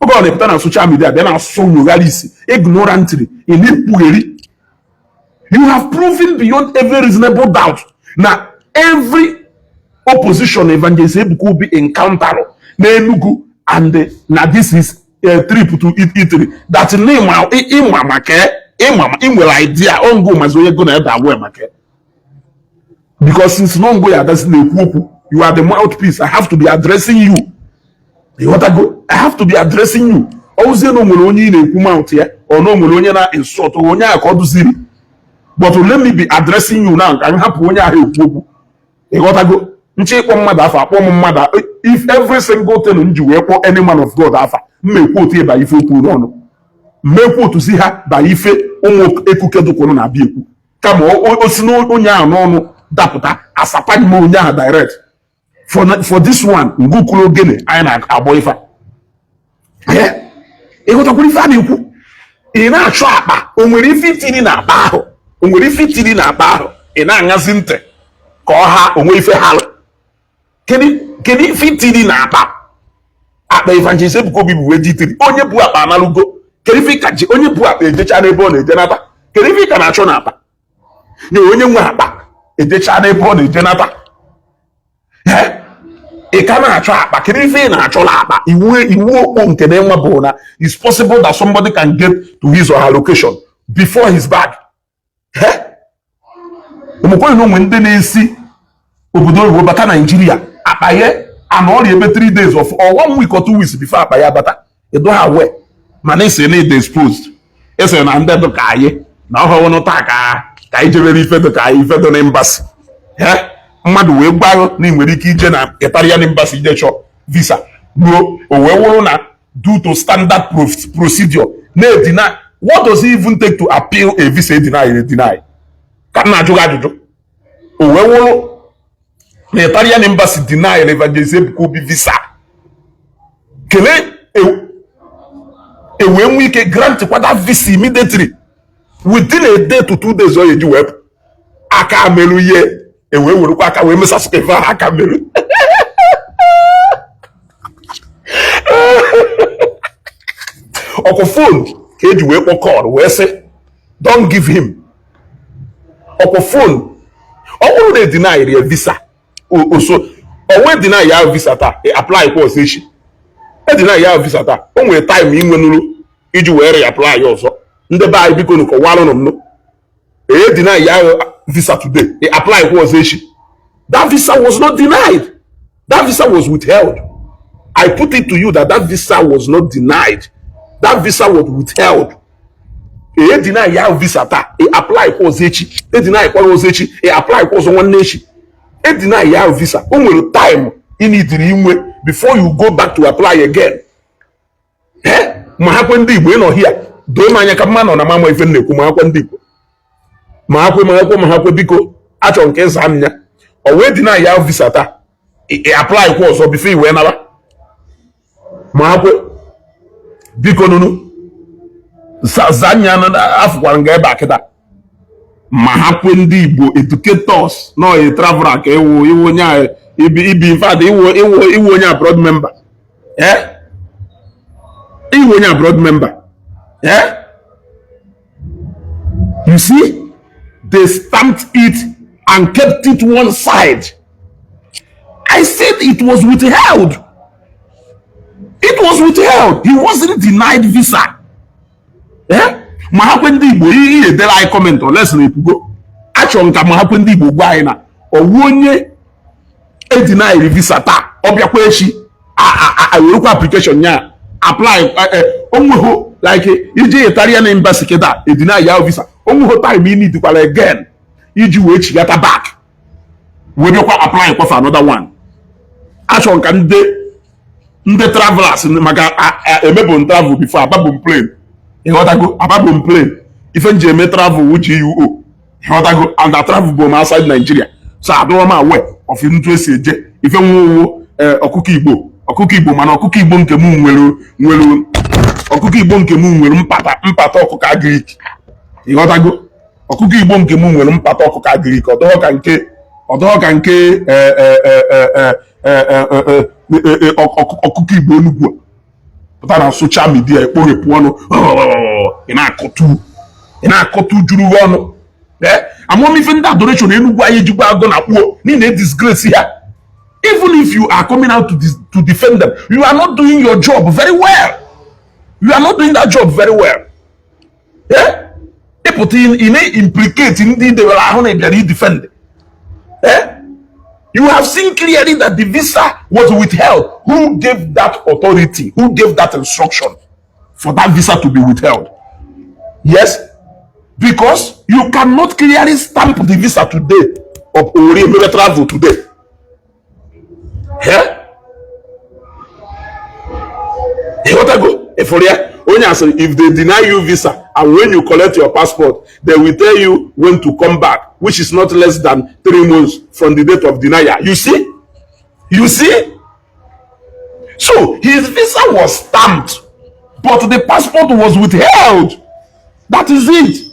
oge ọ na-epụta na social media bịa na-asụ nyogharisi ignorantly in you have proven beyond every reasonable doubt na every opposition Evangelist Ebuka Obi encounter na Enugu and na this is a trip to Italy that ịma inwere idea ongo mazi onye go na ebe agwụ maka because since long way you are the mouthpiece. I have to be addressing you. You want to go? I have to be addressing you. Also, no money in a mouth here or no money na insult or when I call to see. But let me be addressing you now. I'm happy when I help you. You want to go? If every single thing you will any man of God after may quote here by if you no may quote to see her by if ekukedo be come on no daputa asapani mo nya direct for this one ngukulo gene ayina aboifa ego to kuri fa na ekwu ina acho akpa onwere ifitini na akpa ahụ ina anyazi nte ka ọha onwe ife hal kedi ifitini na akpa Evangelist Ebuka Obi bụ weditiri onye bu akpa analugo kedi ife kaji onye bu akpa ejecha na ebe ọ na-eje nata kedi ife ka na-achọ na akpa nye onye nwe akpa ejecha na ebe ọ na-eje nata ị ka na-achọ akpa kedu ife ị na-achọla akpa iwu okpo nke na enwe bụ na it's possible that somebody can get to his or her location before his bag ụmụkwenye na ụmụ ndị na-esi obodo oyibo bata Nigeria akpa ya anọrị ebe 3 days or 1 week or 2 weeks before akpa ya bata edo ha we mana esi na ede exposed esi na ndị dị ka anyị na ọhụrụ nụta ka anyị jebere ife dị ka anyị ife dị na embassy mmadụ wee gbarụ na nwere ike ije na Italian embassy ije chọọ visa ruo o wee wụrụ na due to standard procedure na-edeny. What does it even take to appeal a visa deny ka m na-ajụ gị ajụjụ o wee wụrụ na Italian embassy deny Evangelist Ebuka Obi visa kelee wee nwee ike grant kwada visa immediately within a day to 2 days ọ eji wepụ aka merụ ihe ewe werukwa aka wee mesasụka ife aka merụ ọkụ fon ka eji wee kpọ call wee sị don't give him ọkụ fon ọ bụrụ na edeny ya visa oso onwe deny ya visa taa apply kwa ọsọ echi deny ya visa taa o nwere time inwe nuru iji were apply ọzọ ndị be anyị biko nuko walụ no deny ya visa today apply kwa ọzọ echi. That visa was not denied. That visa was withheld. I put it to you that visa was not denied. That visa was withheld. Deny ya visa taa apply kwa ọzọ echi. Deny kwa ọzọ echi apply kwa ọzọ nwanne echi. Deny ya visa o nwere time you need inwe before you go back to apply again. Ma hakwe ndị Igbo nọ here doo m anya ka mma nọ na mama ife na-ekwu ma hakwe ndị Igbo ma hakwe biko achọ nke nza m ya o wee deny ya visa taa apply kwa ọzọ before i wee naba ma hakwe biko nunu zanya na afụkwara nga ebe akịta ma hakwe ndị Igbo educators no a traveler ka iwu onye ibi in fact iwu onye abroad member iwu onye abroad member you see they stamped it and kept it one side. I said it was withheld. It was withheld. He wasn't denied visa. Ma hakwe ndị Igbo ihe edere anyị comment on lesson epugo achọ nka ma hakwe ndị Igbo gwa anyị na owu onye deny visa taa ọ bịakwa echi werekwa application ya apply onweho like ije Italian embassy keda deny ya visa onweho time you need kwala again iji wee chigata back wee bịakwa apply kwa for another one. Achọ nka ndị travelers maka emebon travel before ababon plane ịghọtago ababon plane ife nje eme travel which you ịghọtago and travel bụ ma outside Nigeria so adọrọ m aware of ntu esi eje ife nwowo ọkụkọ Igbo mana ọkụkọ Igbo nke m nwere mpata ọkụkọ Agric ịghọtago ọkụkọ Igbo nke m nwere mpata ọkụkọ Agric ọdọọ ka nke ọkụkọ Igbo Enugu pụta na social media ekporepụ ọnụ ị na-akọtu juru ọnụ amamife ndị Adoration Enugu anyị ejikwa agụ na kpuo n'ihi disgrace ya. Even if you are coming out to defend them, you are not doing your job very well. You are not doing that job very well. Implicate in the defend. You have seen clearly that the visa was withheld. Who gave that authority? Who gave that instruction for that visa to be withheld? Yes, because you cannot clearly stamp the visa today of Ori travel today. If they deny you visa and when you collect your passport, they will tell you when to come back, which is not less than 3 months from the date of denial. You see? So his visa was stamped, but the passport was withheld. That is it.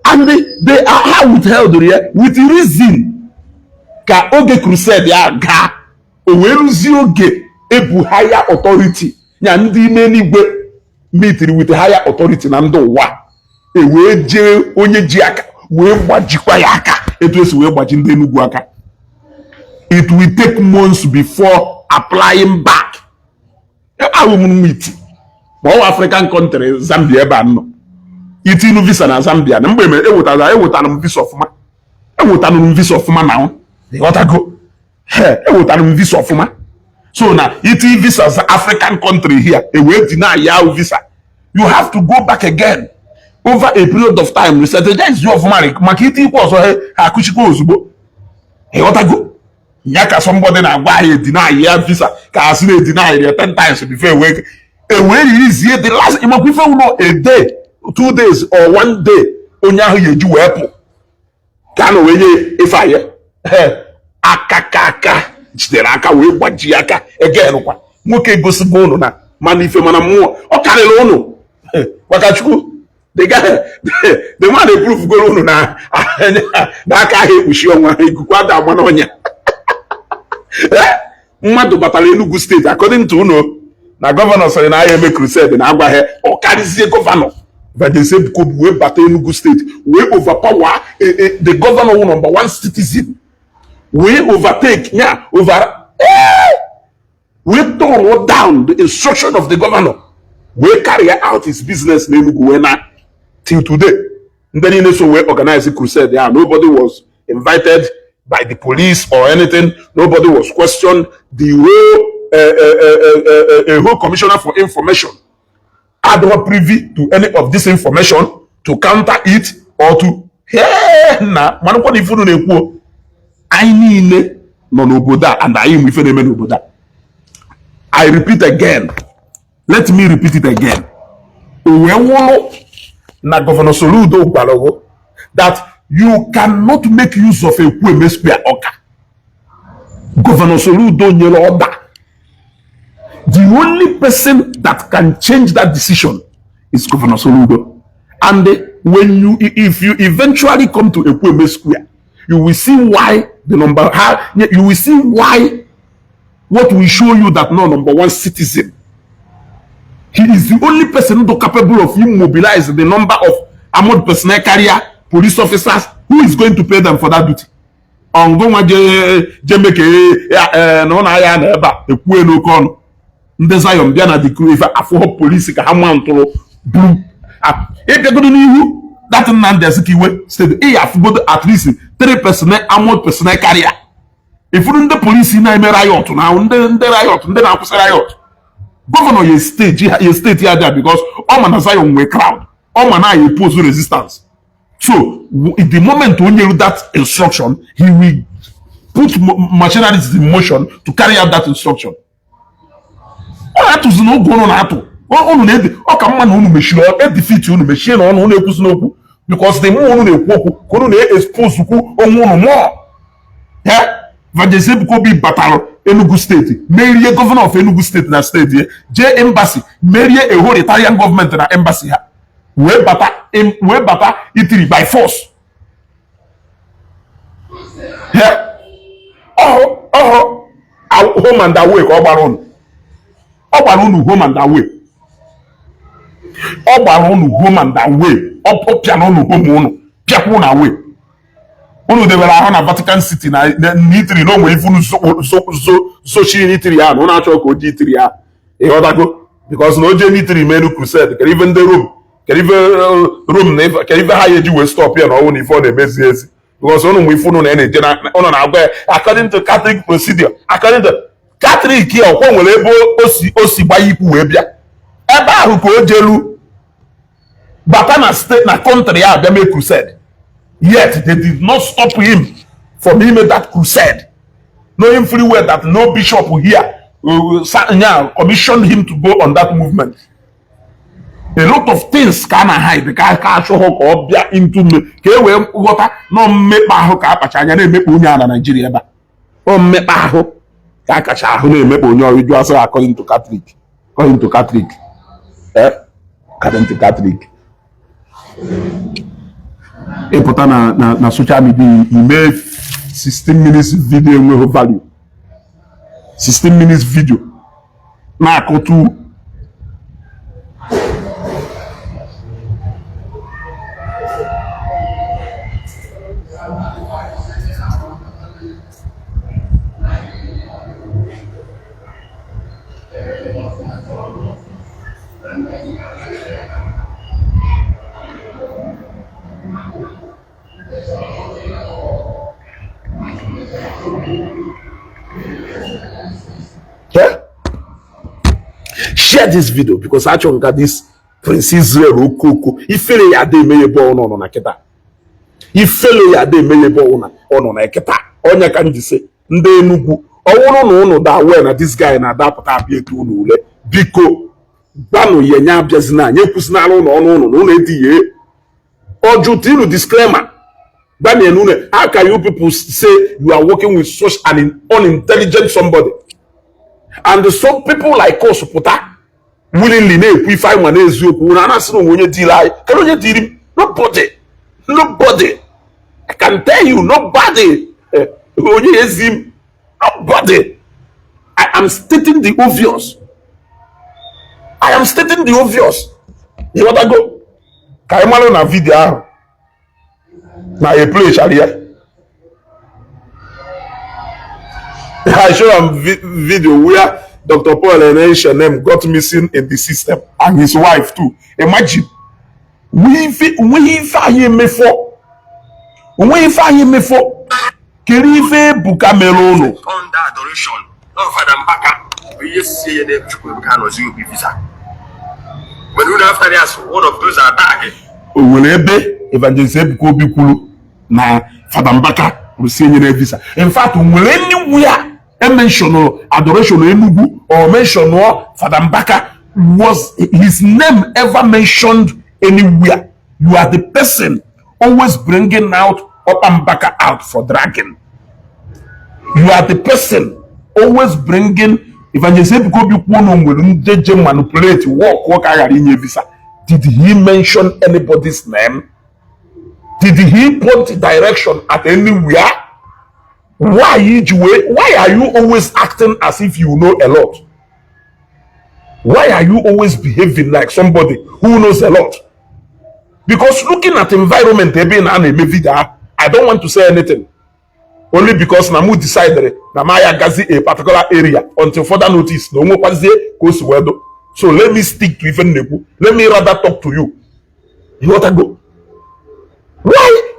And they are withheld here with reason. Ka oge crusade ya ga oweruzi oge ebu higher authority ya ndị ime n'igwe meetri with higher authority na ndị ụwa wee jee onye ji aka wee gbajikwa ya aka etu esi wee gbaji ndị Enugu aka. It will take months before applying back. meet ma African country Zambia ebe anọ itinu visa na Zambia na mgbe ewetara m visa ọfụma na ịghọtago ewetara m visa ọfụma. So na iti visa African country here wee deny ya visa, you have to go back again over a period of time. Restrategize your ọfụma maka iti ikwu ọzọ ha akụchikwa ozugbo ịghọtago ya ka somebody na agwa ya deny ya visa ka asị na deny ya 10 times before wee release the last imakwa ife uno a day 2 days or 1 day onye ahụ ya eji wee pụ ka na wee nye ife aya aka jidere aka wee gbaji aka again kwa nwoke gosigo unu na mana ife mana mmụọ ọ karịrị unu Wakachukwu the man dey proof goro unu na aka ahụ ekpuchi ọnwa ikuku ada agba n'ọnya mmadụ batara Enugu steeti according to unu na gọvanọ sịrị na ahịa eme crusade na agwa ha ọ karịzie gọvanọ Evangelist Ebuka Obi wee bata Enugu steeti wee overpower the governor who number 1 citizen. We overtake, we turn down the instruction of the governor, we carry out his business till today. And then in so we organize a crusade. Yeah, nobody was invited by the police or anything. Nobody was questioned. The whole commissioner for information had not privy to any of this information to counter it or to I repeat again. Let me repeat it again. Na Governor Soludo Balogo that you cannot make use of a Kwemespia Oka. Governor Soludo Nyelo order. The only person that can change that decision is Governor Soludo. And if you eventually come to Ekweme Square, you will see why the number, you will see why what will show you that no number one citizen. He is the only person capable of immobilizing the number of armored personnel carrier, police officers who is going to pay them for that duty. Police that said, at least 3 personnel armored personnel carrier. If you the police in riot now, riot. Governor, you state here there because all man has a crowd, all man oppose resistance. So, in the moment when you that instruction, he will put machineries in motion to carry out that instruction. All that is not going on at all. All come man who machine or defeat you machine on who no because the more they expose on more. Yeah, Evangelist Ebuka Obi battle. Enugu State, marry a governor of Enugu State na state here. J embassy, marry a whole Italian government na embassy here. We bata Italy by force. Yeah. Home and away, Obaron, home and away. Obaron, home and away. Up piano, home, piano away. Unu de were na Vatican City na Italy no we even so she in Italy and una chok oji Italy ya e odago because no je Italy menu crusade can even the Rome never can even high you will stop here no only for the message because unu we funu na energy na unu na agba according to Catholic procedure according to Catholic here okwo nwere ebo osi gba yipu we bia ebe ahu ko ojelu bata na state na country ya bia make crusade. Yet they did not stop him from him that crusade, knowing fully well that no bishop here commissioned him to go on that movement. A lot of things can hide because can't show up into me. Water no make Nigeria. Oh, make according to Catholic. According to Catholic. According to Catholic. E put na social media, he made 16 minutes video with value. 16 minutes video. Na go to share this video because I actually got this Prince Israel Okoko. If you ya de meye bo no na keta. If you ya de meye bo no na keta. Onya kan di say nde Enugu. Owuru no da we na this guy na da pata abia etu unu ule. Biko gbanu ye nya abiazina nye kusina no edi ye. Oju tilu disclaimer. How can you people say you are working with such an unintelligent somebody? And some people like us puta willingly if I want nobody. I can tell you nobody. Nobody. I am stating the obvious. You want to go? Can you na video? Now you play Sharia. I show them video where Dr. Paul and H&M got missing in the system, and his wife too. Imagine. We find him before. Kirife Ebuka Melono. Under adoration. Oh, Father Mbaka. We just say the Ebuka Obi visa. But soon after this, one of those attacking. Ulebe Evangelist Ebuka Obi Kulu na Father Mbaka will see any visa. In fact, anywhere mention Adoration Enugu or mention Father Mbaka was his name ever mentioned anywhere? You are the person always bringing out Mbaka out for dragging. You are the person always bringing Evangelist Ebuka Obi manipulate work in visa. Did he mention anybody's name? Did he put direction at anywhere? Why are you always acting as if you know a lot? Why are you always behaving like somebody who knows a lot? Because looking at environment, I don't want to say anything. Only because Namu decided Namaya Gazi a particular area until further notice. No more goes wedo. So let me stick to even Nebu. Let me rather talk to you. You want to go?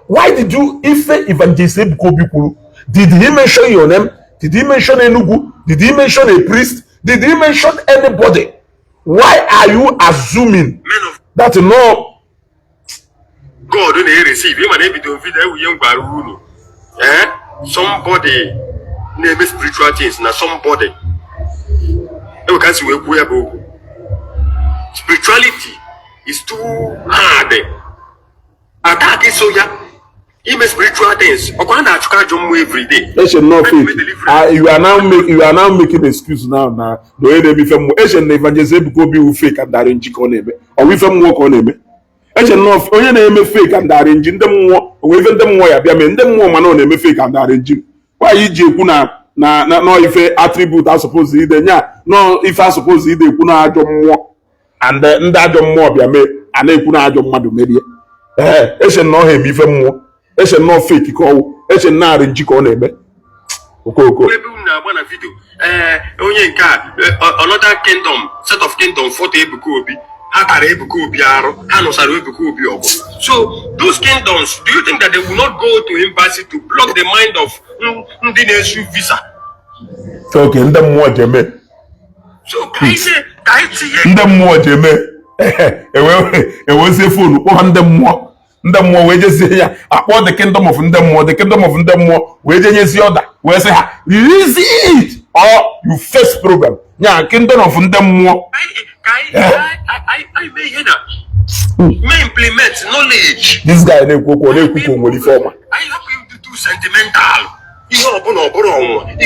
Why did you Evangelist Ebuka Obi? Did he mention your name? Did he mention Enugu? Did he mention a priest? Did he mention anybody? Why are you assuming that no? God don't receive him and maybe don't feed that young baru. Somebody name spiritual things. Now somebody. You can see where spirituality is too hard. Attack is so young. Even spiritual things. Every day. You are now making excuse now. The way they be from Evangelist Ebuka Obi will fake and arrange on or we from work on him. Enough onye na-eme fake and arrange ndị mmụọ onwe ife ndị mmụọ ya bịa mee ndị mmụọ ma na-eme fake and arrange why iji ekwu na no ife attribute are supposed ide nya no ife are supposed ide ekwu na ajọ mmụọ and ndị ajọ mmụọ bịa mee a na-ekwu na ajọ mmadụ merie no ha eme ife mmụọ no fake ka ọwụ na arrange ka ọ na-eme okoko ebe unu na-agba na video onye nke another kingdom set of kingdom photo Ebuka Obi. So those kingdoms, do you think that they will not go to embassy to block the mind of Ndinesu visa? Okay, ndemwa jeme. So kaise ndemwa jeme. Ewe se phone ko ndemwa we je say ya akpo the kingdom of ndemwa we je nyesi order we say ha release it or you face problem. Nya kingdom of ndemwa I may hear that. May implement knowledge. This guy I help you to do sentimental. Ihe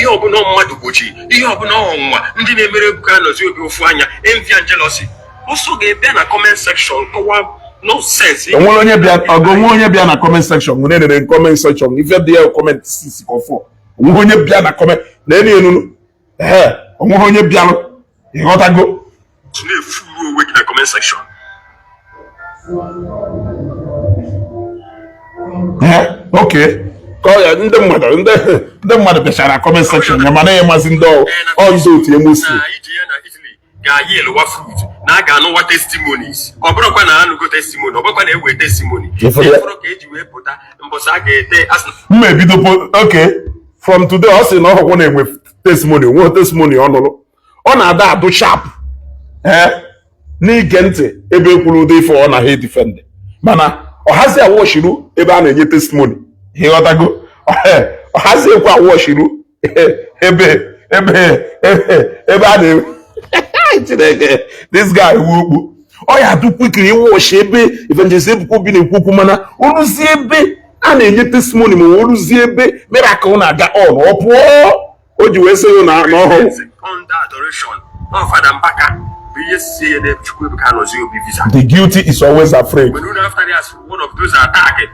ọbụla mmadụ gbochi, ihe ọbụla ọnwụnwa ndị na-emere Ebuka Obi ofu anya, envy and jealousy. Also ga-ebịa na comment section kọwa nonsense. Onye bịa na comment section, nwere comment section, ife dị comment 6 or 4. Onye bịa na comment na enu onye bịa ịghọtago to a full awake in the comment section. Okay. Call ya ndị mmadụ bịachara na comment section ya mana ya mazi ndị ọzọ otu emusi. Na Italy ga-ayi eluwa fruit na aga anụwa testimonies. Ọ bụrụkwa na anụgo testimony, ọ bụrụkwa na ewe testimony. Ịfụrụ ka eji wee pụta mbọsị a ga-ete asị. Mmebido okay. From today ọ sị na ọhụkwụ na-enwe testimony, nwe testimony ọ nụrụ. Ọ na-ada adụ sharp. N'ige ntị ebe ekwuru ụdị ife ọ na ha defend mana ọ hazi awọshiru ebe a na-enye testimony ịghọtago ọ hazi ekwe awọshiru ebe a na-enwe this guy wukpu ọ ya dụkwikiri ịwọshi ebe Evangelist Ebuka Obi na-ekwukwu mana oluzie ebe a na-enye testimony ma oluzie ebe miracle na-aga ọ pụọ o ji wee sị na ọhụụ under adoration of Father Mbaka. The guilty is always afraid. When after there's one of those attacking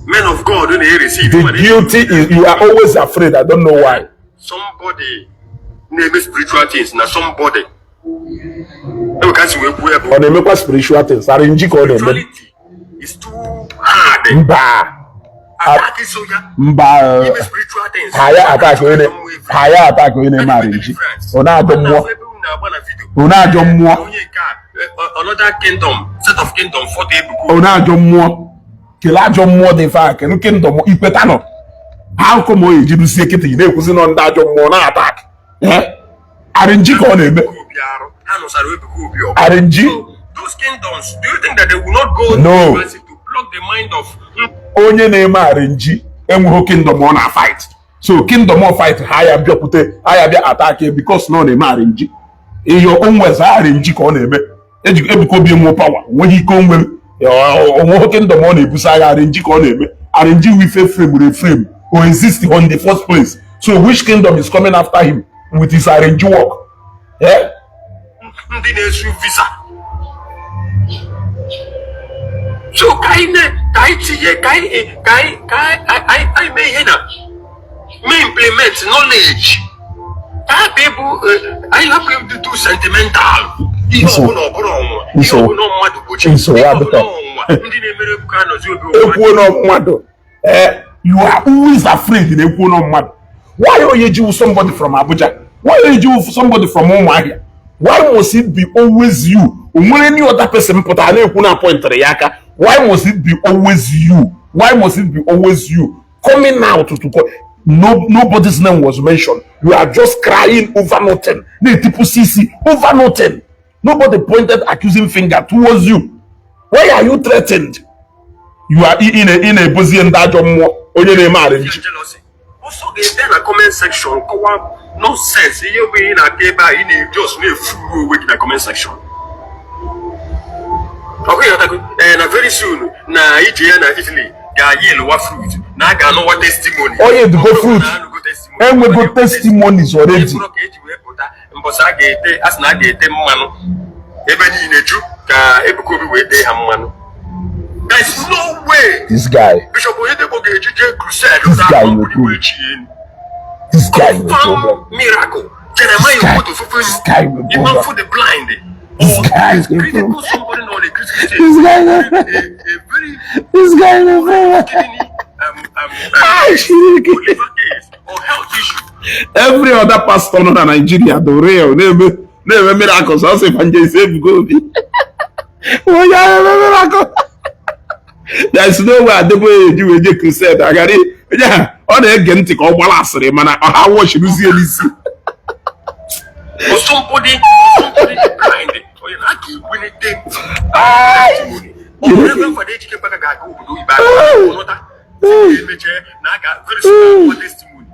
men of God, don't they receive? The guilty is you are always afraid. I don't know why. Somebody name spiritual things. Now somebody. On the make spiritual things. Spirituality is too hard. mba haya attack onye na-eme arrange ona ajo mmụọ another kingdom set of kingdom for the Ebuka ona ajo mmụọ kele ajo mmụọ dị fa kele kingdom ikweta no how come o ejidusie kiti na-ekwuzi no ndị ajo mmụọ na attack arrange ka ọ na-eme arrange those kingdoms, do you think that they will not go no to block the mind of onye na-eme arrange enweghị kingdom ọ na fight so kingdom of fight ha ya bịakwute ha ya bịa attack because na ọ na-eme arrange iyo onweze arrange ka ọ na-eme Ebuka Obi enwe power nweghị ike onweghị kingdom ọ na-ebusa agha arrange ka ọ na-eme arrange with frame or exist on the first place so which kingdom is coming after him with his arrange work ndị na-esu visa so kai may here may implement knowledge that people I have to do sentimental you are always afraid in ekwu no mmadụ. Why are you somebody from Abuja? Why are you somebody from Umuahia? Why must it be always you? Any other person put an equal point to the yaka. Why must it be always you? Why must it be always you? Coming out to nobody's name was mentioned. You are just crying over nothing. Over nothing. Nobody pointed accusing finger towards you. Why are you threatened? You are in a position that you're marriage. Also, in a comment section, no sense. You be in a table, in just me fool in the comment section. Okay, and very soon, na Italy, they are yellow fruit. Now I got no what testimony. Oh yeah, the good fruit. And we got testimonies already. Because I get as na get them man. Even in a Jew, Ebuka Obi we dey ham man. There's no way. This guy. Bishop Oyedebo get crusade. This guy no good. This guy no problem. Miracle. Jeremiah go to fulfill. This guy no problem. Even for the blind. This guy is no problem. Somebody know the Christian. This guy no problem. This guy no problem. Or health issue. Every other pastor in Nigeria, the real never miracles. I say Evangelist Ebuka Obi. Oh yeah, miracle. There's no way the way you will get crusade. I got it. Yeah, on the again take all balassery, man. I watch you see this. Or somebody blind. Or you not keep winning things. Or whatever for the chicken back a go do it back. Or not. Now I got very small testimony.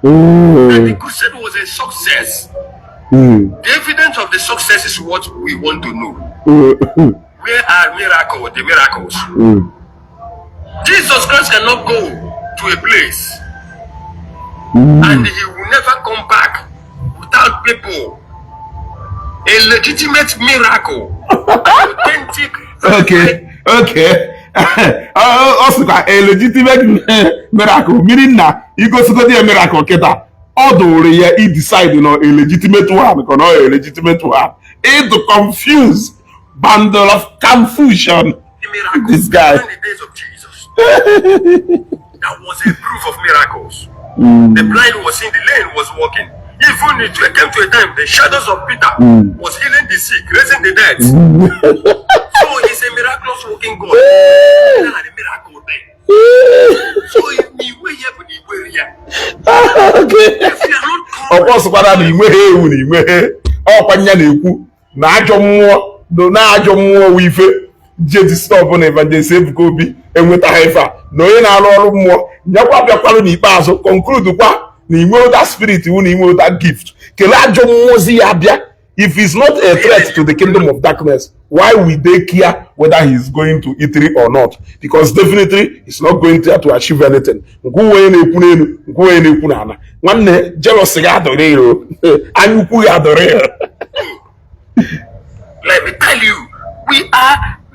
And the crusade was a success. The evidence of the success is what we want to know. Where are the miracles? Jesus Christ cannot go to a place and he will never come back without people. A legitimate miracle. Authentic. Okay. Also a legitimate miracle. Meaning that you go to the miracle keta. Although he decide a legitimate one, or not a legitimate one. It's to confuse bundle of confusion. This guy. In the days of Jesus. That was a proof of miracles. The blind was in the lane, was walking. Even it came to a time, the shadows of Peter was healing the sick, raising the dead. So he's a miraculous walking God. A miracle thing. So he way here, but he way here. Okay. If you are not of course, what I mean, oh, Panyaniku, Najo more with Jetty stop on Evangelist Ebuka Obi and with a heifer. No, in our more. Yapapa quality pass conclude that spirit, that gift. If he's not a threat to the kingdom of darkness, why will they care whether he's going to Italy or not? Because definitely he's not going there to achieve anything. One jealousy let me tell you,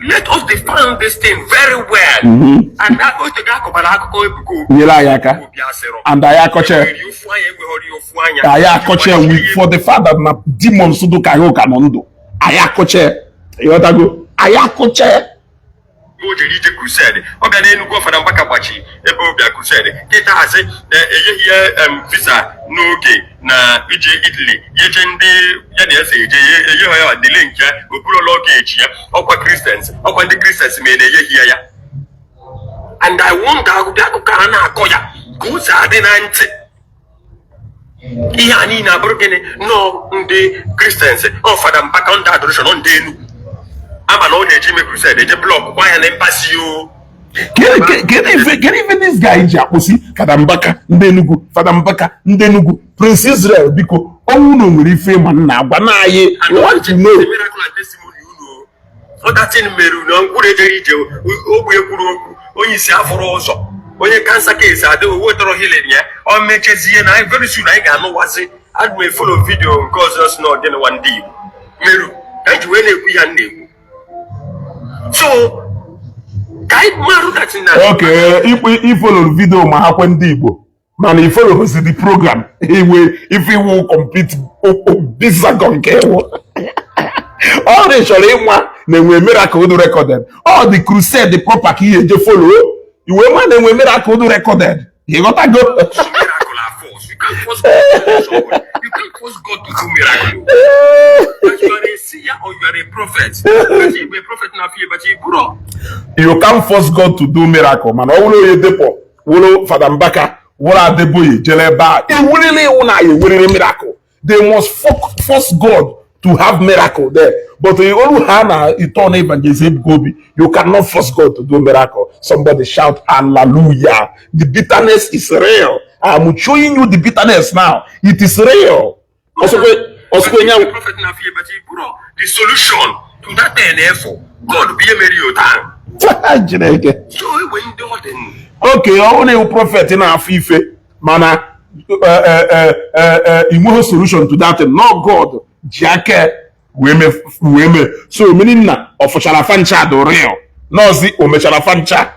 let us define this thing very well. And that goes to and Ayakoche for the fact that na demons do kayo kanondo. Ayakoche. Ayakoche. jiri ije crusade ọ ga n'Enugu Fada Mbaka gbachi ebe obia crusade kịta hazi eyeghị visa n'oge na ije Italy yeje ndị ya na ese eje eyeghị ya dile nke okpuru luggage ya ọkwa Christians ọkwa ndị Christians mere eyeghị ya and I wonder akụkọ a na-akọ ya ka ụzọ adị na ntị ihe anyị na-abụrụ gịnị nọ ndị Christians ọ Fada Mbaka ndị Adoration ndị Enugu ama na ọ na-eji ime crusade eje blọk kwa ya na embassy o. Can even this guy ji akpụsị Fada Mbaka ndị Enugu Fada Mbaka ndị Enugu Prince Israel biko ọnwụ na nwere ife ma nna agwa na anyị want to know ọdatin meru na mkpụrụ ejere ije ogbe kwuru okwu onye isi afọrọ ụzọ onye kansa case adị owo tọrọ healing ya o mechezie na very soon anyị ga-anụwazi adụ me follow video nke ọzọ si na ọdịnwa ndị Igbo meru ka anyị ji wee na-ekwu ya na-ekwu so ka anyị marụ datin na follow video ma ha kwe ndị Igbo mana i follow the program if you will complete bisago nke ewu all the chọrọ ịnwa na-enwe miracle do recorded all the crusade the proper ka ihe eje follow iwe nwa na-enwe miracle do recorded you gotta go miracle are false you can't force God to do miracle but you are a seer or you are a prophet but you are a prophet na fear but you can't force God to do miracle man ọ wụrụ onye depo wụrụ Fada Mbaka wụrụ Adeboye jeleba ewurili wụ na ewurili miracle they must force God to have miracle there. But you only have a Evangelist Ebuka Obi. You cannot force God to do miracle. Somebody shout hallelujah. The bitterness is real. I'm showing you the bitterness now. It is real. Also, prophet na fear, but the solution to that NFO, God be a Chineke. So when do okay, only prophet in our fife, mana no solution to that. No God. Jake weme so meaning na ofuchara fancha do real nozi omechara fancha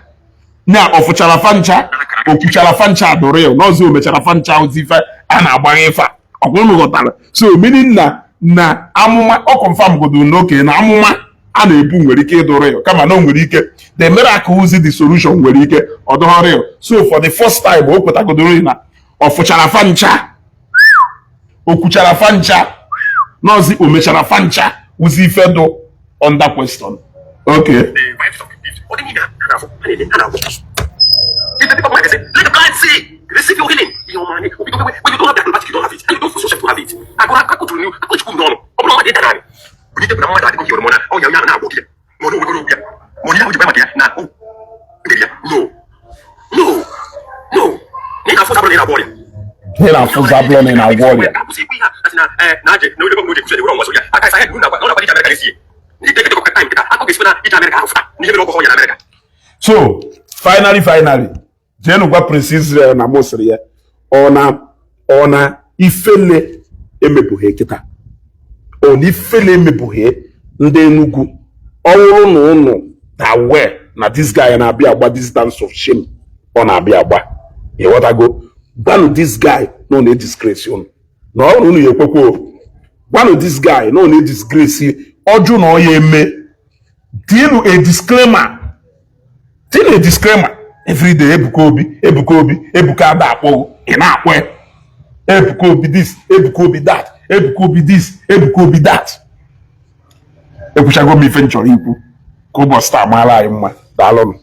na ofuchara fancha okuchara fancha do real nozi omechara fancha ozife ana agbanye ifa okwunu gotara so meaning na amụma o confirm godo n'oke na amụma a na-ebu nwere ike ịdụ real kama na o nwere ike the miracle uzi the solution nwere ike ọdụ real so for the first time o kwetagodoro na ofuchara fancha okuchara fancha Nozi omechara fancha uzi ifedo on that question. Okay. What do you mean? Let the blind see. Receive your healing. Your money. When you don't have that capacity, you don't have it. And you don't feel social to have it. I go to you. I go to you. No. I'm not dead. We need to put my dad in money. Oh, yeah, now go here. No, we go here. Money, how you buy my dear? Now. No. Need a force in our body. Here are for Zablon in our warrior. So finally, Jenugwa Prince Israel na Mosri ona ifele emebuhe kita. On ifele emebuhe ndị Enugu. Ọwụrụ na ụnụ dawe na this guy na abịa agba this dance of shame. Ọ na-abịa agba. You want to go? One this guy no need discretion. No ye kwekwo. One this guy no need disgrace. Oju no ye me. Deal a disclaimer. Every day Ebuka Obi, Ebuka Adakpo, Inakwe. Ebuka Obi this, Ebuka Obi that, Ebuka Obi this, Ebuka Obi that. Ebuka go mi fenchori iku. Ko bo star mala imma. Dalon.